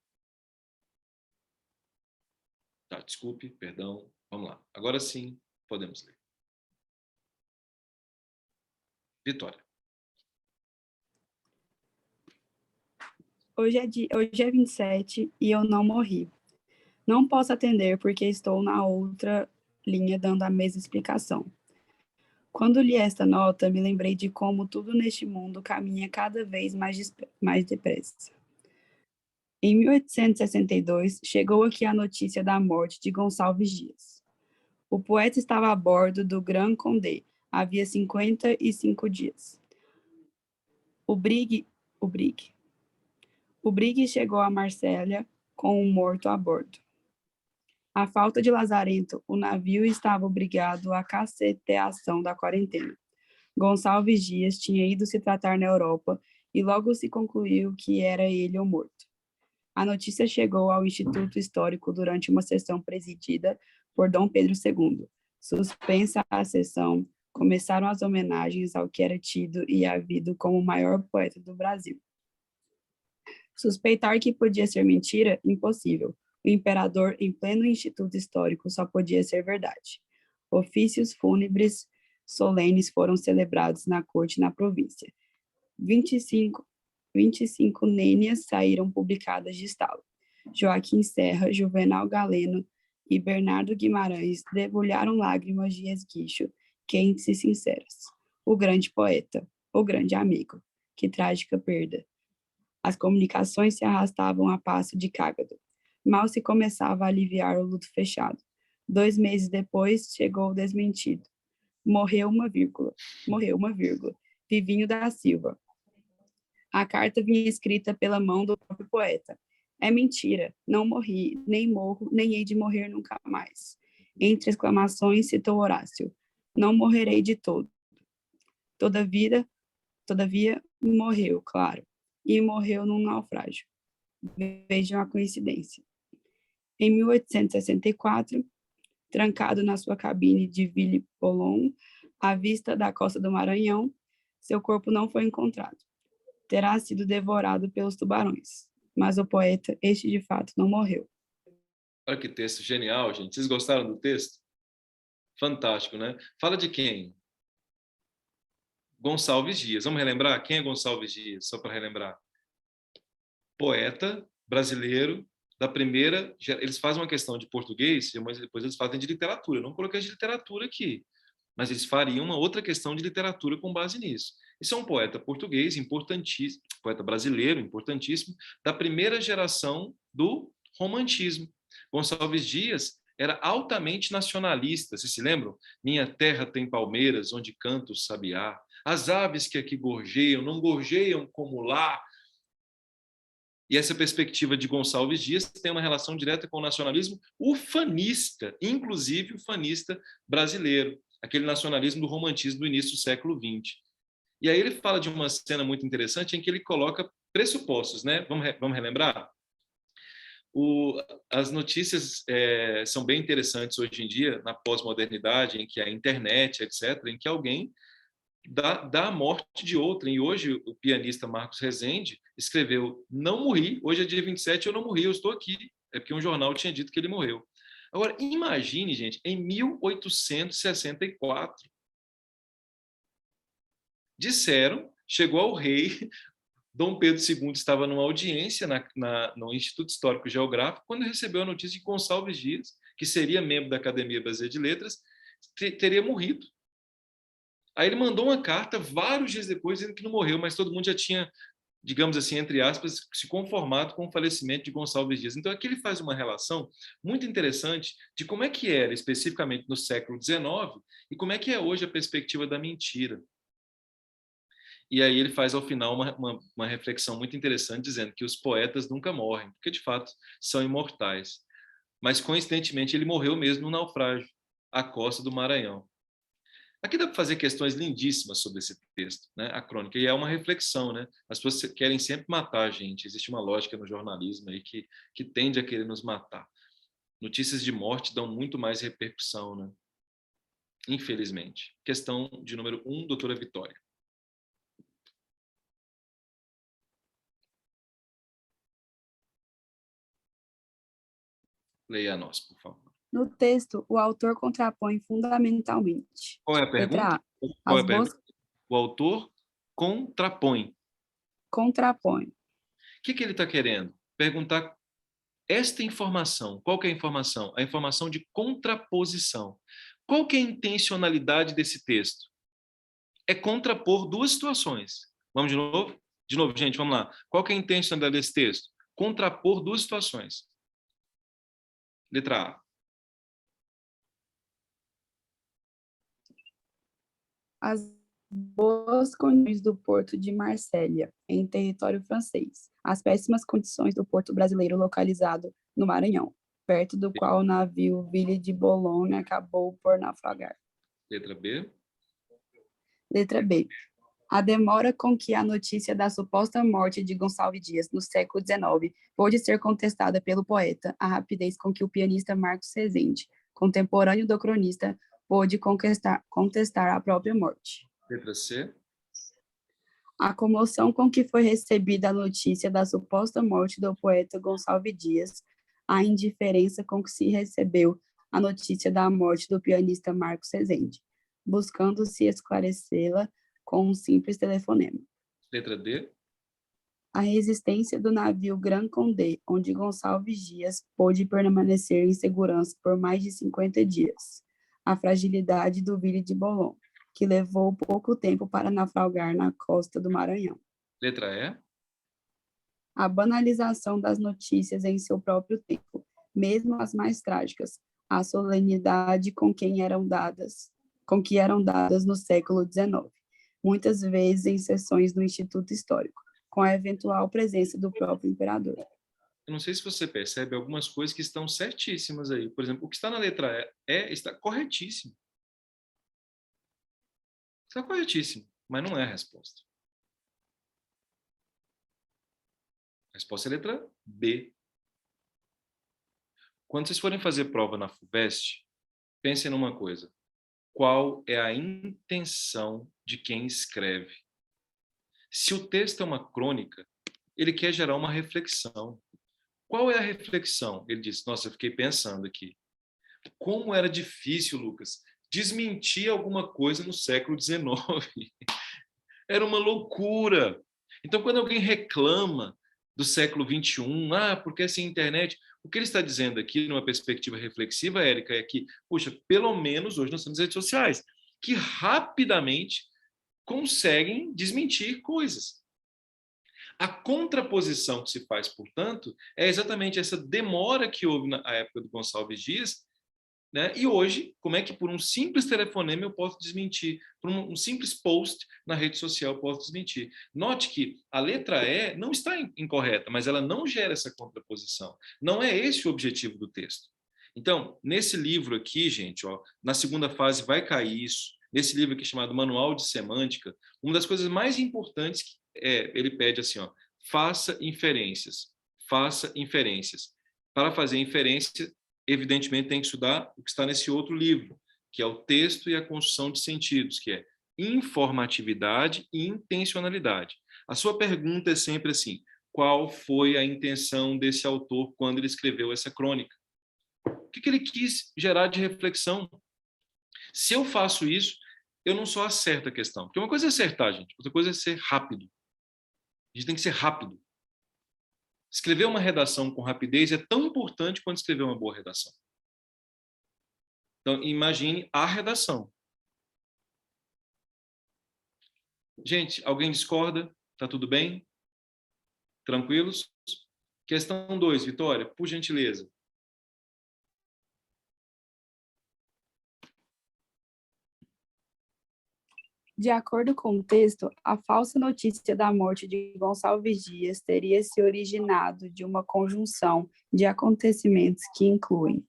Tá, desculpe, perdão. Vamos lá. Agora sim, podemos ler. Vitória. Hoje é 27 e eu não morri. Não posso atender porque estou na outra linha dando a mesma explicação. Quando li esta nota, me lembrei de como tudo neste mundo caminha cada vez mais depressa. Em 1862, chegou aqui a notícia da morte de Gonçalves Dias. O poeta estava a bordo do Grand Condé havia 55 dias. O Brig chegou a Marsella com um morto a bordo. À falta de lazarento, o navio estava obrigado à caceteação da quarentena. Gonçalves Dias tinha ido se tratar na Europa e logo se concluiu que era ele o morto. A notícia chegou ao Instituto Histórico durante uma sessão presidida por Dom Pedro II. Suspensa a sessão, começaram as homenagens ao que era tido e havido como o maior poeta do Brasil. Suspeitar que podia ser mentira? Impossível. O imperador, em pleno Instituto Histórico, só podia ser verdade. Ofícios fúnebres solenes foram celebrados na corte na província. 25 nênias saíram publicadas de estalo. Joaquim Serra, Juvenal Galeno e Bernardo Guimarães debulharam lágrimas de esguicho, quentes e sinceras. O grande poeta, o grande amigo. Que trágica perda. As comunicações se arrastavam a passo de cágado. Mal se começava a aliviar o luto fechado. 2 meses depois, chegou o desmentido. Morreu uma vírgula. Vivinho da Silva. A carta vinha escrita pela mão do próprio poeta. É mentira, não morri, nem morro, nem hei de morrer nunca mais. Entre exclamações citou Horácio. Não morrerei de todo. Todavia, morreu, claro. E morreu num naufrágio. Vejam a coincidência. Em 1864, trancado na sua cabine de Ville-Polon, à vista da costa do Maranhão, seu corpo não foi encontrado. Terá sido devorado pelos tubarões. Mas o poeta, este de fato, não morreu. Olha que texto genial, gente. Vocês gostaram do texto? Fantástico, né? Fala de quem? Gonçalves Dias. Vamos relembrar? Quem é Gonçalves Dias? Só para relembrar. Poeta brasileiro da primeira... Eles fazem uma questão de português, mas depois eles fazem de literatura. Eu não coloquei de literatura aqui, mas eles fariam uma outra questão de literatura com base nisso. Esse é um poeta português importantíssimo, poeta brasileiro importantíssimo, da primeira geração do romantismo. Gonçalves Dias era altamente nacionalista, vocês se lembram? Minha terra tem palmeiras, onde canta o sabiá. As aves que aqui gorjeiam, não gorjeiam como lá. E essa perspectiva de Gonçalves Dias tem uma relação direta com o nacionalismo ufanista, inclusive ufanista brasileiro, aquele nacionalismo do romantismo do início do século XX. E aí ele fala de uma cena muito interessante em que ele coloca pressupostos, né? Vamos relembrar? As notícias são bem interessantes hoje em dia, na pós-modernidade, em que a internet, etc., em que alguém dá a morte de outrem. E hoje o pianista Marcos Rezende escreveu: não morri, hoje é dia 27, eu não morri, eu estou aqui. É porque um jornal tinha dito que ele morreu. Agora, imagine, gente, em 1864, disseram, chegou ao rei, Dom Pedro II estava numa audiência no Instituto Histórico Geográfico, quando recebeu a notícia de Gonçalves Dias, que seria membro da Academia Brasileira de Letras, teria morrido. Aí ele mandou uma carta vários dias depois dizendo que não morreu, mas todo mundo já tinha, digamos assim, entre aspas, se conformado com o falecimento de Gonçalves Dias. Então aqui ele faz uma relação muito interessante de como é que era especificamente no século XIX e como é que é hoje a perspectiva da mentira. E aí ele faz ao final uma reflexão muito interessante dizendo que os poetas nunca morrem, porque de fato são imortais. Mas coincidentemente ele morreu mesmo no naufrágio à costa do Maranhão. Aqui dá para fazer questões lindíssimas sobre esse texto, né? A crônica, e é uma reflexão, né? As pessoas querem sempre matar a gente, existe uma lógica no jornalismo aí que tende a querer nos matar. Notícias de morte dão muito mais repercussão, né? Infelizmente. Questão de número 1, doutora Vitória. Leia a nós, por favor. No texto, o autor contrapõe fundamentalmente. Qual é a pergunta? Letra A. Qual é As a boas... pergunta? O autor contrapõe. Contrapõe. O que ele está querendo? Perguntar esta informação. Qual que é a informação? A informação de contraposição. Qual que é a intencionalidade desse texto? É contrapor duas situações. Vamos de novo? De novo, gente, vamos lá. Qual que é a intencionalidade desse texto? Contrapor duas situações. Letra A. As boas condições do porto de Marsella, em território francês. As péssimas condições do porto brasileiro localizado no Maranhão, perto do qual o navio Ville de Boulogne acabou por naufragar. Letra B. Letra B. A demora com que a notícia da suposta morte de Gonçalves Dias no século XIX pôde ser contestada pelo poeta, a rapidez com que o pianista Marcos Rezende, contemporâneo do cronista, pôde contestar a própria morte. Letra C. A comoção com que foi recebida a notícia da suposta morte do poeta Gonçalves Dias, a indiferença com que se recebeu a notícia da morte do pianista Marcos Rezende, buscando-se esclarecê-la com um simples telefonema. Letra D. A resistência do navio Grand Condé, onde Gonçalves Dias pôde permanecer em segurança por mais de 50 dias. A fragilidade do Ville de Boulogne, que levou pouco tempo para naufragar na costa do Maranhão. Letra E. A banalização das notícias em seu próprio tempo, mesmo as mais trágicas, a solenidade com que eram dadas no século XIX, muitas vezes em sessões do Instituto Histórico, com a eventual presença do próprio imperador. Eu não sei se você percebe algumas coisas que estão certíssimas aí. Por exemplo, o que está na letra E está corretíssimo. Está corretíssimo, mas não é a resposta. A resposta é a letra B. Quando vocês forem fazer prova na FUVEST, pensem numa coisa. Qual é a intenção de quem escreve? Se o texto é uma crônica, ele quer gerar uma reflexão. Qual é a reflexão? Ele diz, nossa, eu fiquei pensando aqui. Como era difícil, Lucas, desmentir alguma coisa no século XIX. Era uma loucura. Então, quando alguém reclama do século XXI, porque essa internet... O que ele está dizendo aqui, numa perspectiva reflexiva, Érica, é que, puxa, pelo menos hoje nós temos redes sociais, que rapidamente conseguem desmentir coisas. A contraposição que se faz, portanto, é exatamente essa demora que houve na época do Gonçalves Dias, né? E hoje, como é que por um simples telefonema eu posso desmentir? Por um simples post na rede social eu posso desmentir? Note que a letra E não está incorreta, mas ela não gera essa contraposição. Não é esse o objetivo do texto. Então, nesse livro aqui, gente, na segunda fase vai cair isso. Nesse livro aqui chamado Manual de Semântica, uma das coisas mais importantes ele pede assim, faça inferências. Faça inferências. Para fazer inferência, evidentemente, tem que estudar o que está nesse outro livro, que é o texto e a construção de sentidos, que é informatividade e intencionalidade. A sua pergunta é sempre assim, qual foi a intenção desse autor quando ele escreveu essa crônica? O que ele quis gerar de reflexão? Se eu faço isso, eu não só acerto a questão. Porque uma coisa é acertar, gente, outra coisa é ser rápido. A gente tem que ser rápido. Escrever uma redação com rapidez é tão importante quanto escrever uma boa redação. Então, imagine a redação. Gente, alguém discorda? Tá tudo bem? Tranquilos? Questão 2, Vitória, por gentileza. De acordo com o texto, a falsa notícia da morte de Gonçalves Dias teria se originado de uma conjunção de acontecimentos que incluem: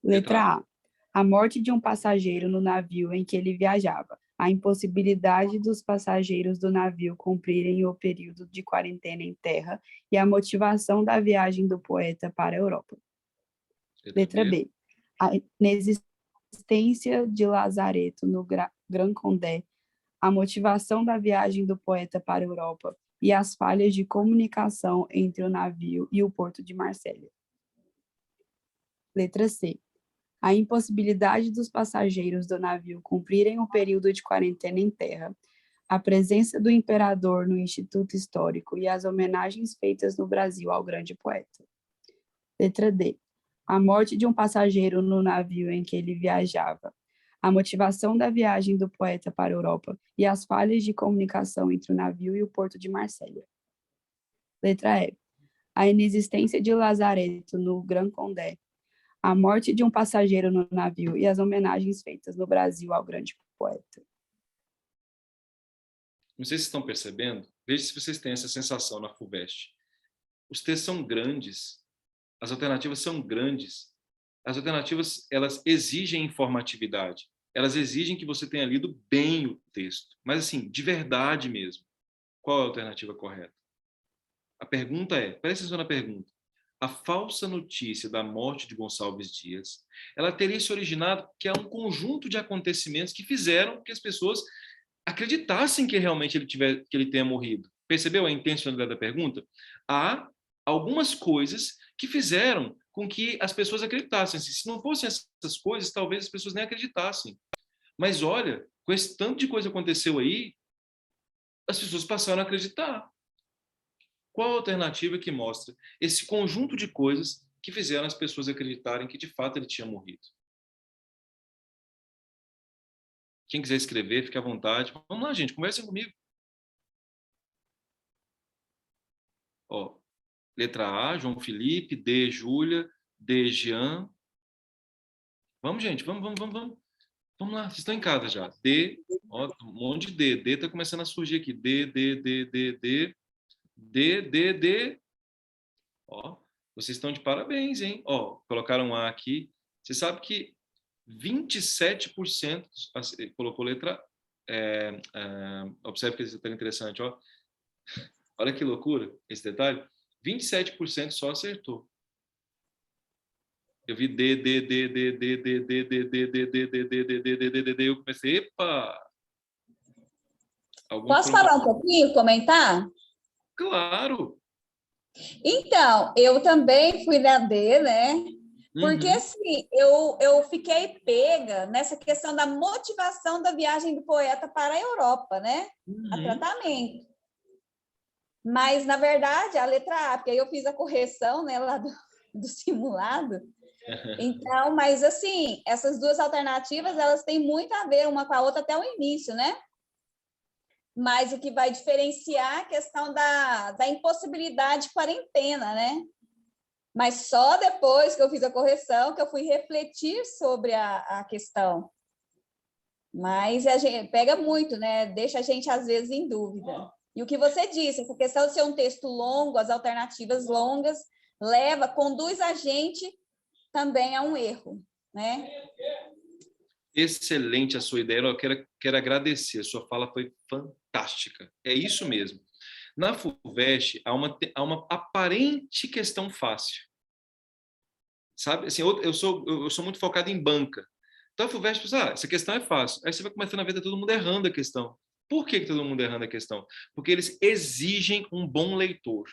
letra A morte de um passageiro no navio em que ele viajava, a impossibilidade dos passageiros do navio cumprirem o período de quarentena em terra e a motivação da viagem do poeta para a Europa. Letra B. A inexistência de lazareto no Grand Condé, a motivação da viagem do poeta para a Europa e as falhas de comunicação entre o navio e o porto de Marsella. Letra C. a impossibilidade dos passageiros do navio cumprirem o período de quarentena em terra, a presença do imperador no Instituto Histórico e as homenagens feitas no Brasil ao grande poeta. Letra D. A morte de um passageiro no navio em que ele viajava, a motivação da viagem do poeta para a Europa e as falhas de comunicação entre o navio e o porto de Marsella. Letra E. A inexistência de lazareto no Grand Condé, a morte de um passageiro no navio e as homenagens feitas no Brasil ao grande poeta. Não sei se vocês estão percebendo, veja se vocês têm essa sensação na FUVEST. Os textos são grandes, as alternativas são grandes. As alternativas, elas exigem informatividade, elas exigem que você tenha lido bem o texto, mas assim, de verdade mesmo. Qual é a alternativa correta? A pergunta é, presta atenção na pergunta, a falsa notícia da morte de Gonçalves Dias, ela teria se originado que é um conjunto de acontecimentos que fizeram que as pessoas acreditassem que realmente que ele tenha morrido. Percebeu a intencionalidade da pergunta? Há algumas coisas que fizeram com que as pessoas acreditassem. Se não fossem essas coisas, talvez as pessoas nem acreditassem. Mas olha, com esse tanto de coisa que aconteceu aí, as pessoas passaram a acreditar. Qual a alternativa que mostra esse conjunto de coisas que fizeram as pessoas acreditarem que de fato ele tinha morrido? Quem quiser escrever, fique à vontade. Vamos lá, gente, conversem comigo. Ó, letra A, João Felipe, D, Júlia, D, Jean. Vamos, gente, vamos. Vamos lá, vocês estão em casa já. D, ó, um monte de D. D está começando a surgir aqui. D. Ó, vocês estão de parabéns, hein? Ó, colocaram A aqui. Você sabe que 27% colocou letra... observe que esse detalhe é interessante, ó. Olha que loucura esse detalhe. 27% só acertou. Eu vi D, eu comecei, epa! Posso falar um pouquinho, comentar? Claro! Então, eu também fui na D, né? Porque, assim, eu fiquei pega nessa questão da motivação da viagem do poeta para a Europa, né? A tratamento. Mas, na verdade, a letra A, porque aí eu fiz a correção, né, lá do simulado. Então, mas, assim, essas duas alternativas, elas têm muito a ver uma com a outra até o início, né? Mas o que vai diferenciar é a questão da impossibilidade de quarentena, né? Mas só depois que eu fiz a correção que eu fui refletir sobre a questão. Mas a gente pega muito, né? Deixa a gente, às vezes, em dúvida. E o que você disse, essa questão de ser um texto longo, as alternativas longas, conduz a gente também a um erro, né? Excelente a sua ideia. Eu quero agradecer. A sua fala foi fantástica. É isso mesmo. Na FUVEST, há uma aparente questão fácil. Sabe? Assim, eu sou muito focado em banca. Então, a FUVEST pensa, essa questão é fácil. Aí você vai começando a ver todo mundo errando a questão. Por que todo mundo errando a questão? Porque eles exigem um bom leitor.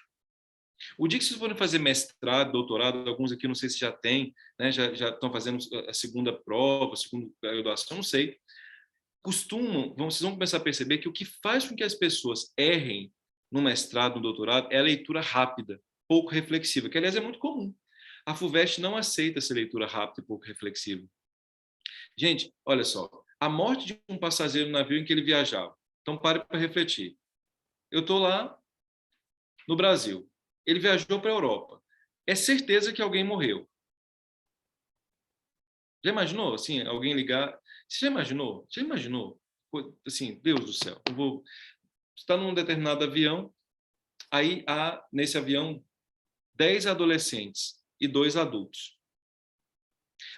O dia que vocês forem fazer mestrado, doutorado, alguns aqui não sei se já tem, né, já estão fazendo a segunda prova, a segunda graduação, não sei. Vocês vão começar a perceber que o que faz com que as pessoas errem no mestrado, no doutorado, é a leitura rápida, pouco reflexiva, que, aliás, é muito comum. A FUVEST não aceita essa leitura rápida e pouco reflexiva. Gente, olha só, a morte de um passageiro no navio em que ele viajava. Então, pare para refletir. Eu estou lá no Brasil. Ele viajou para a Europa. É certeza que alguém morreu. Já imaginou, assim, alguém ligar? Você já imaginou? Já imaginou? Assim, Deus do céu. Você está num determinado avião, aí há, nesse avião, 10 adolescentes e 2 adultos.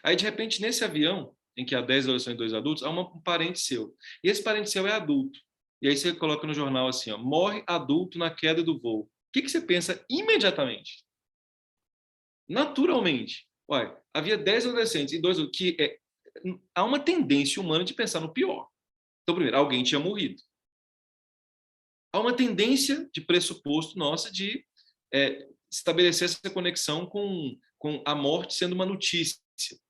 Aí, de repente, nesse avião, em que há 10 adolescentes e 2 adultos, há um parente seu. E esse parente seu é adulto. E aí você coloca no jornal assim, ó, morre adulto na queda do voo. O que você pensa imediatamente? Naturalmente. Olha, havia 10 adolescentes e 2 adultos, há uma tendência humana de pensar no pior. Então, primeiro, alguém tinha morrido. Há uma tendência de pressuposto nossa de estabelecer essa conexão com a morte sendo uma notícia.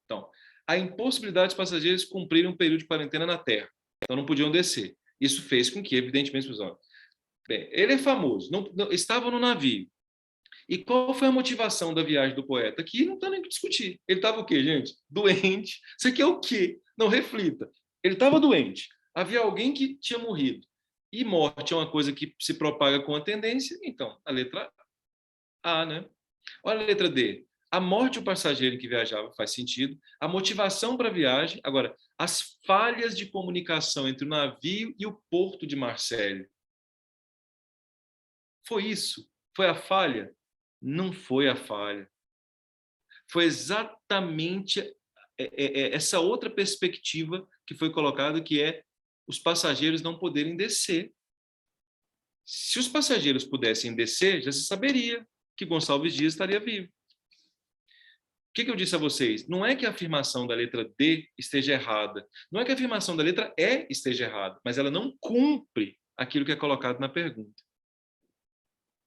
Então, a impossibilidade dos passageiros cumprirem um período de quarentena na Terra. Então, não podiam descer. Isso fez com que, evidentemente, bem, ele é famoso, estava no navio. E qual foi a motivação da viagem do poeta? Aqui não está nem o que discutir. Ele estava o quê, gente? Doente. Isso aqui é o quê? Não, reflita. Ele estava doente. Havia alguém que tinha morrido. E morte é uma coisa que se propaga com a tendência. Então, a letra A, né? Olha a letra D. A morte do passageiro que viajava faz sentido. A motivação para a viagem. Agora, as falhas de comunicação entre o navio e o porto de Marseille. Foi isso? Foi a falha? Não foi a falha. Foi exatamente essa outra perspectiva que foi colocada, que é os passageiros não poderem descer. Se os passageiros pudessem descer, já se saberia que Gonçalves Dias estaria vivo. O que eu disse a vocês? Não é que a afirmação da letra D esteja errada. Não é que a afirmação da letra E esteja errada, mas ela não cumpre aquilo que é colocado na pergunta.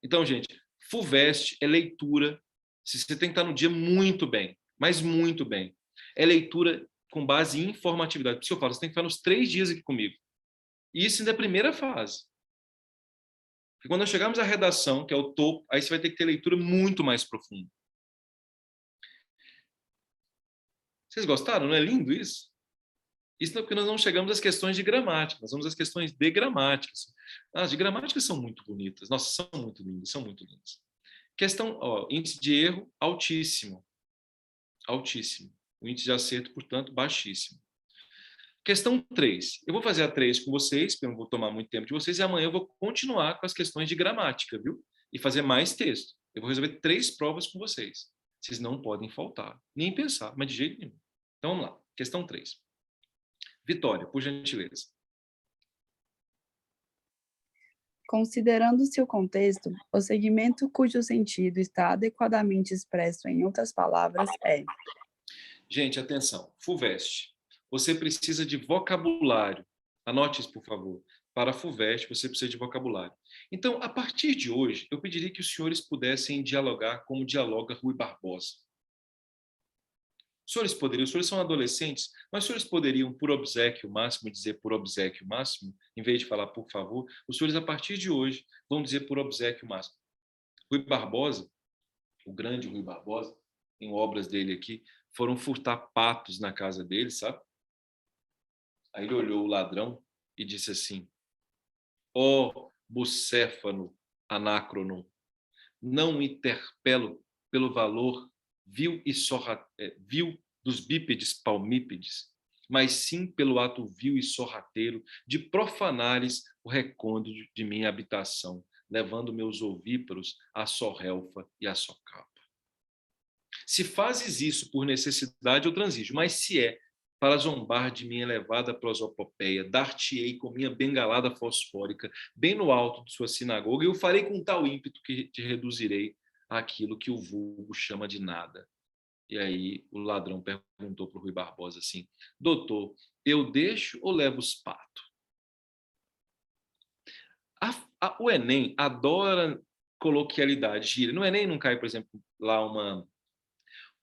Então, gente, FUVEST é leitura. Você tem que estar no dia muito bem, mas muito bem. É leitura com base em informatividade. Por isso eu falo, você tem que ficar nos 3 dias aqui comigo. E isso ainda é a primeira fase. Porque quando nós chegarmos à redação, que é o topo, aí você vai ter que ter leitura muito mais profunda. Vocês gostaram? Não é lindo isso? Isso não é porque nós não chegamos às questões de gramática, nós vamos às questões de gramática. As de gramática são muito bonitas. Nossa, são muito lindas, são muito lindas. Questão, índice de erro altíssimo. Altíssimo. O índice de acerto, portanto, baixíssimo. Questão 3. Eu vou fazer a 3 com vocês, porque eu não vou tomar muito tempo de vocês, e amanhã eu vou continuar com as questões de gramática, viu? E fazer mais texto. Eu vou resolver 3 provas com vocês. Vocês não podem faltar, nem pensar, mas de jeito nenhum. Então, vamos lá. Questão 3. Vitória, por gentileza. Considerando-se o contexto, o segmento cujo sentido está adequadamente expresso em outras palavras é... Gente, atenção. FUVEST. Você precisa de vocabulário. Anote isso, por favor. Para a FUVEST, você precisa de vocabulário. Então, a partir de hoje, eu pediria que os senhores pudessem dialogar como dialoga Rui Barbosa. Os senhores são adolescentes, mas os senhores poderiam, por obséquio máximo, dizer por obséquio máximo, em vez de falar por favor, os senhores, a partir de hoje, vão dizer por obséquio máximo. Rui Barbosa, o grande Rui Barbosa, tem obras dele aqui, foram furtar patos na casa dele, sabe? Aí ele olhou o ladrão e disse assim: ó bucéfano anacrono, não interpelo pelo valor vil dos bípedes palmípedes, mas sim pelo ato vil e sorrateiro de profanares o recôndito de minha habitação, levando meus ovíparos à sorrelfa e à socapa. Se fazes isso por necessidade, eu transijo, mas se é para zombar de minha elevada prosopopeia, dar-te-ei com minha bengalada fosfórica bem no alto de sua sinagoga, e eu farei com tal ímpeto que te reduzirei àquilo que o vulgo chama de nada. E aí o ladrão perguntou para o Rui Barbosa assim: doutor, eu deixo ou levo os patos? O Enem adora coloquialidade, gíria. No Enem não cai, por exemplo, lá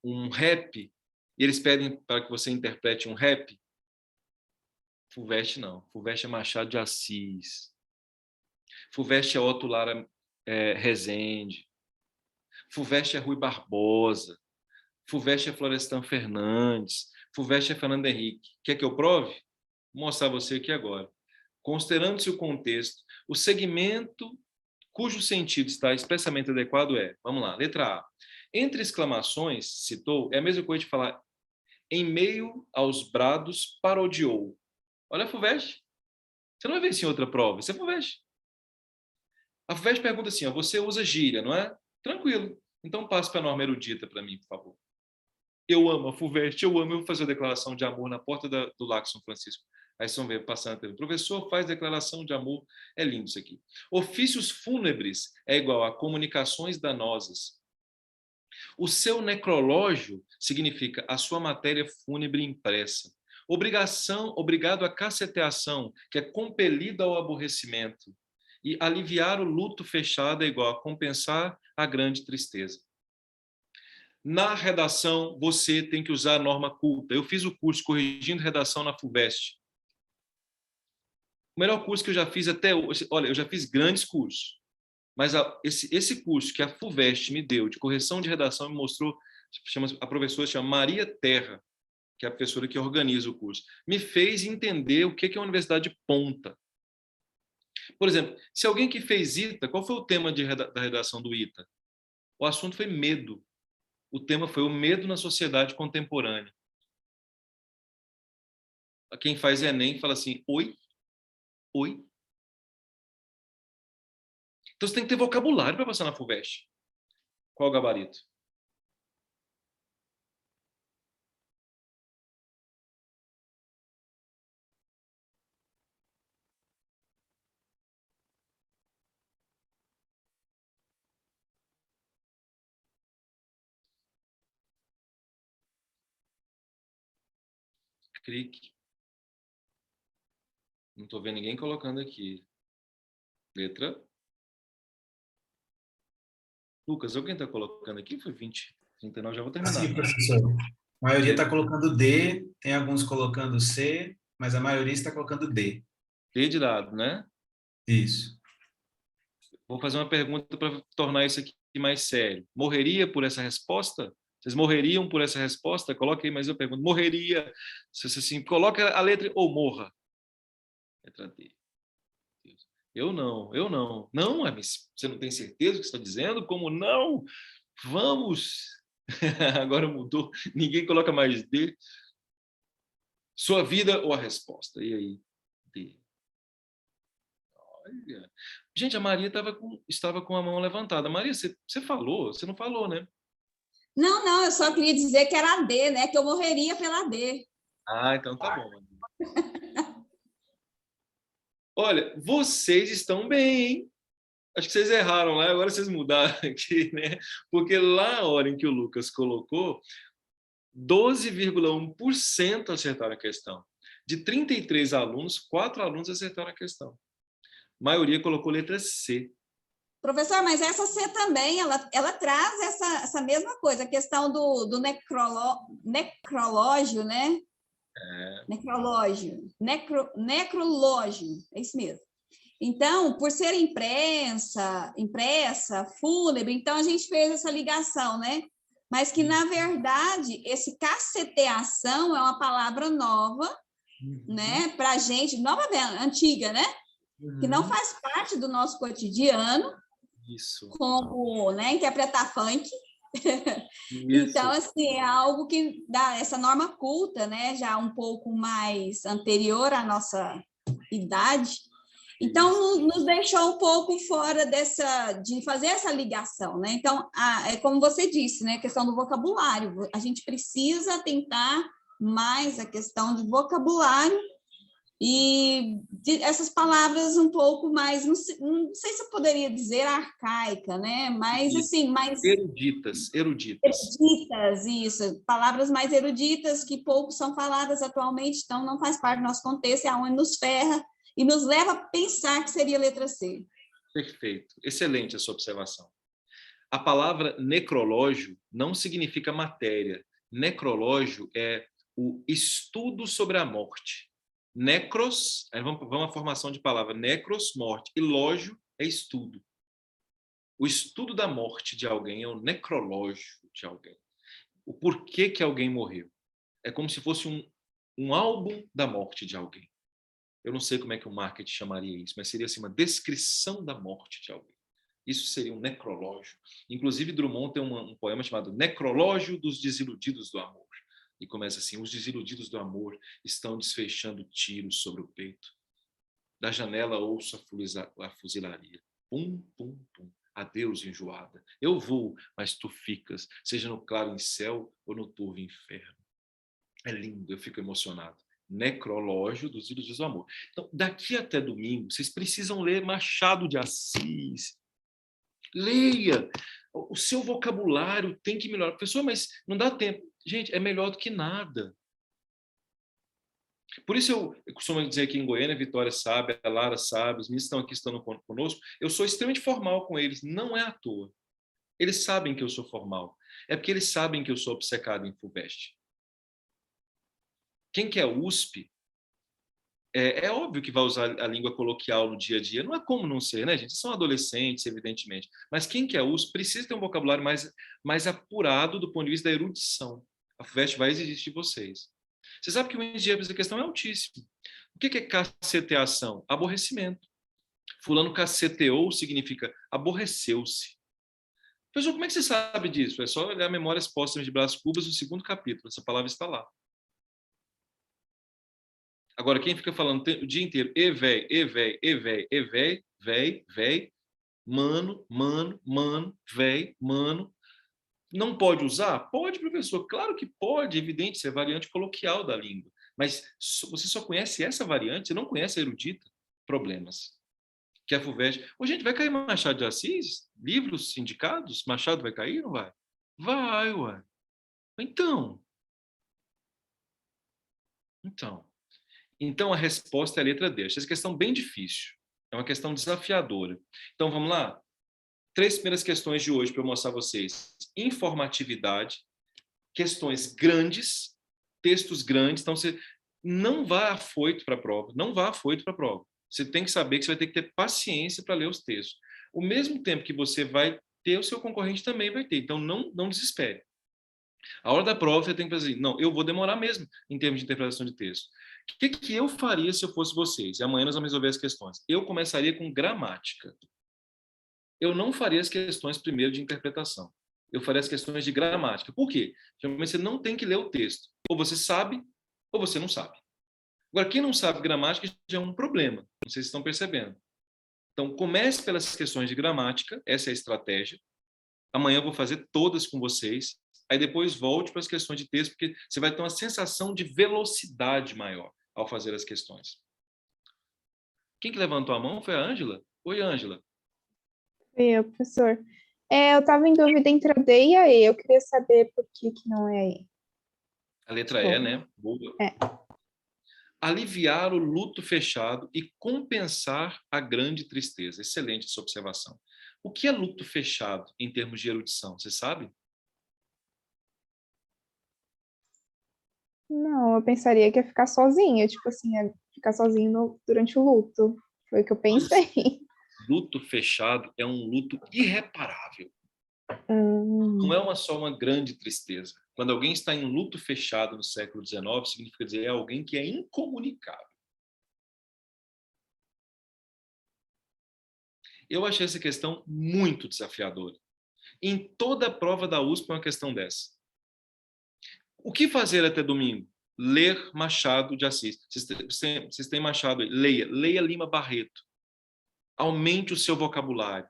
um rap, e eles pedem para que você interprete um rap. FUVEST não. FUVEST é Machado de Assis. FUVEST é Otto Lara Rezende. FUVEST é Rui Barbosa. FUVEST é Florestan Fernandes. FUVEST é Fernando Henrique. Quer que eu prove? Vou mostrar a você aqui agora. Considerando-se o contexto, o segmento cujo sentido está expressamente adequado é, vamos lá, letra A. Entre exclamações, citou, é a mesma coisa de falar em meio aos brados parodiou. Olha a FUVEST. Você não vai ver isso em outra prova, isso é FUVEST. A FUVEST pergunta assim, ó, você usa gíria, não é? Tranquilo. Então passe para a norma erudita para mim, por favor. Eu amo a FUVEST, eu vou fazer a declaração de amor na porta do Lago São Francisco. Aí vocês vão ver, passando pelo professor, faz declaração de amor. É lindo isso aqui. Ofícios fúnebres é igual a comunicações danosas. O seu necrológio significa a sua matéria fúnebre impressa. Obrigado à caceteação, que é compelido ao aborrecimento. E aliviar o luto fechado é igual a compensar a grande tristeza. Na redação, você tem que usar a norma culta. Eu fiz o curso Corrigindo Redação na FUVEST. O melhor curso que eu já fiz até hoje. Olha, eu já fiz grandes cursos, mas esse curso que a FUVEST me deu de correção de redação me mostrou, a professora se chama Maria Terra, que é a professora que organiza o curso, me fez entender o que é uma universidade de ponta. Por exemplo, se alguém que fez ITA, qual foi o tema da redação do ITA? O assunto foi medo. O tema foi o medo na sociedade contemporânea. Quem faz Enem fala assim, oi? Oi? Então você tem que ter vocabulário para passar na FUVEST. Qual o gabarito? Clique. Não estou vendo ninguém colocando aqui. Letra. Lucas, alguém está colocando aqui? Foi 20, 39, já vou terminar. Sim, professor. A maioria está colocando D, tem alguns colocando C, mas a maioria está colocando D. D de dado, né? Isso. Vou fazer uma pergunta para tornar isso aqui mais sério. Morreria por essa resposta? Vocês morreriam por essa resposta? Coloque aí, mas eu pergunto. Morreria? Se assim, coloca a letra ou morra. Letra D. Eu não. Não, mas você não tem certeza do que está dizendo? Como não? Vamos! Agora mudou. Ninguém coloca mais D. Sua vida ou a resposta? E aí? D. Olha. Gente, a Maria estava com a mão levantada. Maria, você falou? Você não falou, né? Não, eu só queria dizer que era a D, né? Que eu morreria pela D. Ah, então tá bom. Olha, vocês estão bem, hein? Acho que vocês erraram lá, agora vocês mudaram aqui, né? Porque lá, a hora em que o Lucas colocou, 12,1% acertaram a questão. De 33 alunos, 4 alunos acertaram a questão. A maioria colocou letra C. Professor, mas essa C também, ela traz essa mesma coisa, a questão do necrológio, né? Necrológio, é isso mesmo. Então, por ser impressa, fúnebre, então a gente fez essa ligação, né? Mas que, na verdade, esse caceteação é uma palavra nova, né? Para a gente, nova, antiga, né? Que não faz parte do nosso cotidiano, Isso. como, né, interpretar funk. Então, assim, é algo que dá essa norma culta, né? Já um pouco mais anterior à nossa idade. Então, nos deixou um pouco fora de fazer essa ligação, né? Então, é como você disse, né? A questão do vocabulário. A gente precisa tentar mais a questão de vocabulário e essas palavras um pouco mais, não sei se eu poderia dizer arcaica, né? Mas, assim, mais... Eruditas. Eruditas, isso. Palavras mais eruditas que pouco são faladas atualmente, então não faz parte do nosso contexto, é onde nos ferra e nos leva a pensar que seria a letra C. Perfeito. Excelente a sua observação. A palavra necrológio não significa matéria. Necrológio é o estudo sobre a morte. Necros, vamos à formação de palavra. Necros, morte. E lógio é estudo. O estudo da morte de alguém é o necrológio de alguém. O porquê que alguém morreu. É como se fosse um álbum da morte de alguém. Eu não sei como é que o marketing chamaria isso, mas seria assim, uma descrição da morte de alguém. Isso seria um necrológio. Inclusive, Drummond tem um poema chamado Necrológio dos Desiludidos do Amor. E começa assim, os desiludidos do amor estão desfechando tiros sobre o peito. Da janela ouço a fuzilaria. Pum, pum, pum. Adeus, enjoada. Eu vou, mas tu ficas, seja no claro em céu ou no turvo inferno. É lindo, eu fico emocionado. Necrológio dos Desiludidos do Amor. Então, daqui até domingo, vocês precisam ler Machado de Assis. Leia! O seu vocabulário tem que melhorar. Professor, mas não dá tempo. Gente, é melhor do que nada. Por isso eu costumo dizer aqui em Goiânia, a Vitória sabe, a Lara sabe, os meninos estão aqui estando conosco, eu sou extremamente formal com eles, não é à toa. Eles sabem que eu sou formal. É porque eles sabem que eu sou obcecado em FUVEST. Quem quer USP, é óbvio que vai usar a língua coloquial no dia a dia. Não é como não ser, né, gente? São adolescentes, evidentemente. Mas quem quer USP precisa ter um vocabulário mais apurado do ponto de vista da erudição. A FUVEST vai exigir de vocês. Você sabe que o índice de erro dessa questão é altíssimo. O que é caceteação? Aborrecimento. Fulano caceteou significa aborreceu-se. Pessoal, como é que você sabe disso? É só olhar Memórias Póstumas de Brás Cubas, no 2º capítulo. Essa palavra está lá. Agora, quem fica falando o dia inteiro, e véi, mano, véi, mano, não pode usar? Pode, professor. Claro que pode, evidente, isso é variante coloquial da língua. Mas você só conhece essa variante, você não conhece a erudita? Problemas. Que é a FUVEST. Ô, gente, vai cair Machado de Assis? Livros indicados? Machado vai cair, não vai? Vai, ué. Então a resposta é a letra D. Essa questão bem difícil. É uma questão desafiadora. Então, vamos lá? 3 primeiras questões de hoje para eu mostrar a vocês. Informatividade, questões grandes, textos grandes. Então, você não vá afoito para a prova. Não vá afoito para a prova. Você tem que saber que você vai ter que ter paciência para ler os textos. O mesmo tempo que você vai ter, o seu concorrente também vai ter. Então, não desespere. A hora da prova, você tem que fazer, não, eu vou demorar mesmo em termos de interpretação de texto. O que eu faria se eu fosse vocês? E amanhã nós vamos resolver as questões. Eu começaria com gramática. Eu não faria as questões primeiro de interpretação. Eu faria as questões de gramática. Por quê? Geralmente você não tem que ler o texto. Ou você sabe, ou você não sabe. Agora, quem não sabe gramática já é um problema. Não sei se estão percebendo. Então, comece pelas questões de gramática. Essa é a estratégia. Amanhã eu vou fazer todas com vocês. Aí depois volte para as questões de texto, porque você vai ter uma sensação de velocidade maior ao fazer as questões. Quem que levantou a mão foi a Ângela? Oi, Ângela. Eu, professor. Eu estava em dúvida entre a D e a E. Eu queria saber por que não é a E. A letra E, né? Boa. Aliviar o luto fechado e compensar a grande tristeza. Excelente essa observação. O que é luto fechado em termos de erudição? Você sabe? Não, eu pensaria que ia ficar sozinha, tipo assim, ia ficar sozinho durante o luto. Foi o que eu pensei. Luto fechado é um luto irreparável. Não é só uma grande tristeza. Quando alguém está em luto fechado no século XIX, significa dizer é alguém que é incomunicável. Eu achei essa questão muito desafiadora. Em toda a prova da USP é uma questão dessa. O que fazer até domingo? Ler Machado de Assis. Vocês têm Machado aí. Leia Lima Barreto. Aumente o seu vocabulário.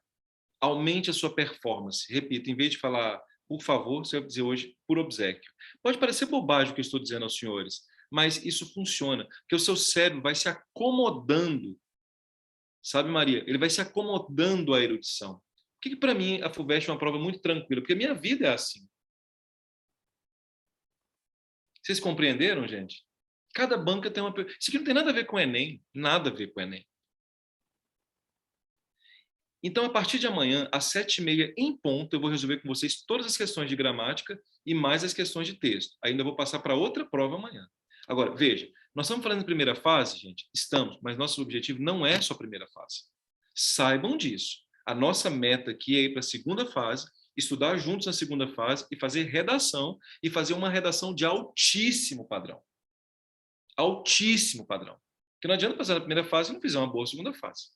Aumente a sua performance. Repita, em vez de falar, por favor, você vai dizer hoje, por obséquio. Pode parecer bobagem o que eu estou dizendo aos senhores, mas isso funciona, porque o seu cérebro vai se acomodando. Sabe, Maria? Ele vai se acomodando à erudição. Por que para mim a FUVEST é uma prova muito tranquila? Porque a minha vida é assim. Vocês compreenderam, gente? Cada banca tem uma... Isso aqui não tem nada a ver com o Enem. Nada a ver com o Enem. Então, a partir de amanhã, às 7h30 em ponto, eu vou resolver com vocês todas as questões de gramática e mais as questões de texto. Ainda vou passar para outra prova amanhã. Agora, veja, nós estamos falando em primeira fase, gente? Estamos, mas nosso objetivo não é só a primeira fase. Saibam disso. A nossa meta aqui é ir para a segunda fase, estudar juntos na segunda fase e fazer redação, e fazer uma redação de altíssimo padrão. Altíssimo padrão. Porque não adianta passar na primeira fase e não fizer uma boa segunda fase.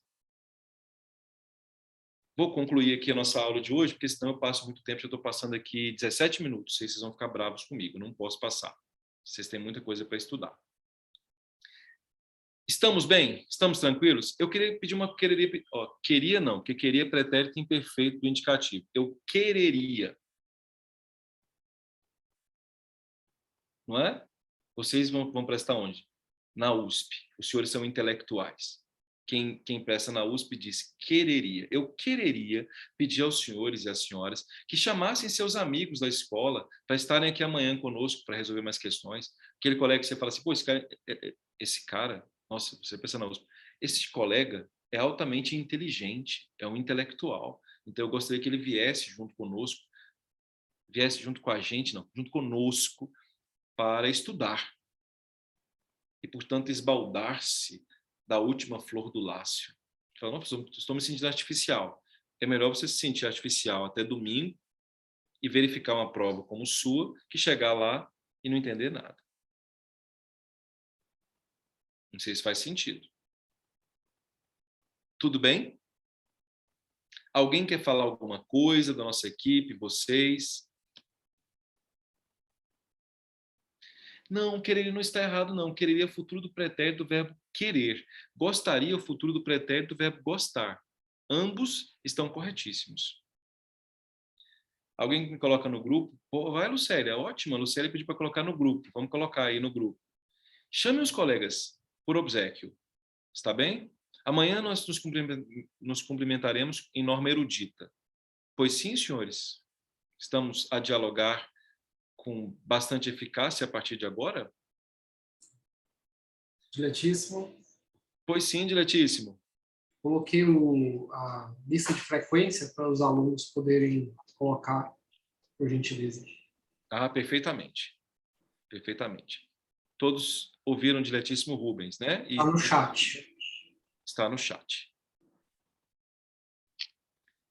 Vou concluir aqui a nossa aula de hoje, porque senão eu passo muito tempo, já estou passando aqui 17 minutos, vocês vão ficar bravos comigo, não posso passar. Vocês têm muita coisa para estudar. Estamos bem? Estamos tranquilos? Eu queria pedir uma... queria não, porque queria é pretérito imperfeito do indicativo. Eu quereria. Não é? Vocês vão prestar onde? Na USP. Os senhores são intelectuais. Quem presta na USP diz quereria. Eu quereria pedir aos senhores e às senhoras que chamassem seus amigos da escola para estarem aqui amanhã conosco para resolver mais questões. Aquele colega que você fala assim, pô, esse cara, nossa, você pensa na USP, esse colega é altamente inteligente, é um intelectual. Então, eu gostaria que ele viesse junto conosco, viesse junto com a gente, não, junto conosco, para estudar. E, portanto, esbaldar-se da última flor do lácio. Fala, não, professor, estou me sentindo artificial. É melhor você se sentir artificial até domingo e verificar uma prova como sua, que chegar lá e não entender nada. Não sei se faz sentido. Tudo bem? Alguém quer falar alguma coisa da nossa equipe, vocês? Não, querer não está errado, não. Quereria o futuro do pretérito do verbo querer. Gostaria o futuro do pretérito do verbo gostar. Ambos estão corretíssimos. Alguém me coloca no grupo? Pô, vai, Lucélia, ótima. A Lucélia pediu para colocar no grupo. Vamos colocar aí no grupo. Chame os colegas por obséquio. Está bem? Amanhã nós nos cumprimentaremos em norma erudita. Pois sim, senhores. Estamos a dialogar com bastante eficácia a partir de agora? Diletíssimo. Pois sim, diletíssimo. Coloquei a lista de frequência para os alunos poderem colocar, por gentileza. Ah, perfeitamente. Perfeitamente. Todos ouviram diletíssimo Rubens, né? Está no chat. Está no chat.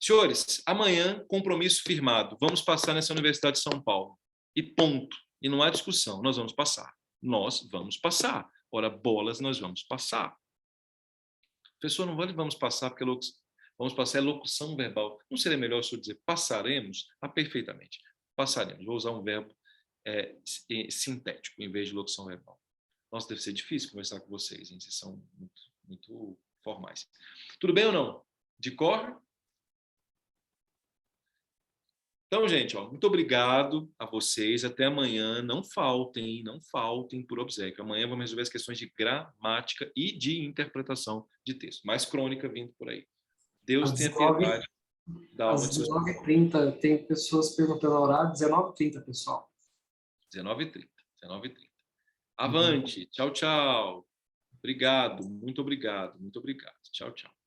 Senhores, amanhã, compromisso firmado. Vamos passar nessa Universidade de São Paulo. E ponto. E não há discussão. Nós vamos passar. Nós vamos passar. Ora, bolas, nós vamos passar. Professor, não vale vamos passar, porque vamos passar é locução verbal. Não seria melhor se eu dizer passaremos? Ah, perfeitamente. Passaremos. Vou usar um verbo sintético, em vez de locução verbal. Nossa, deve ser difícil conversar com vocês, hein? Vocês são muito formais. Tudo bem ou não? De cor? Então, gente, muito obrigado a vocês. Até amanhã. Não faltem por obséquio. Amanhã vamos resolver as questões de gramática e de interpretação de texto. Mais crônica vindo por aí. Deus tenha piedade da alma de seus. Às 19h30, tem pessoas perguntando a horário. 19h30, pessoal. 19h30. Avante. Tchau, tchau. Obrigado. Muito obrigado. Tchau, tchau.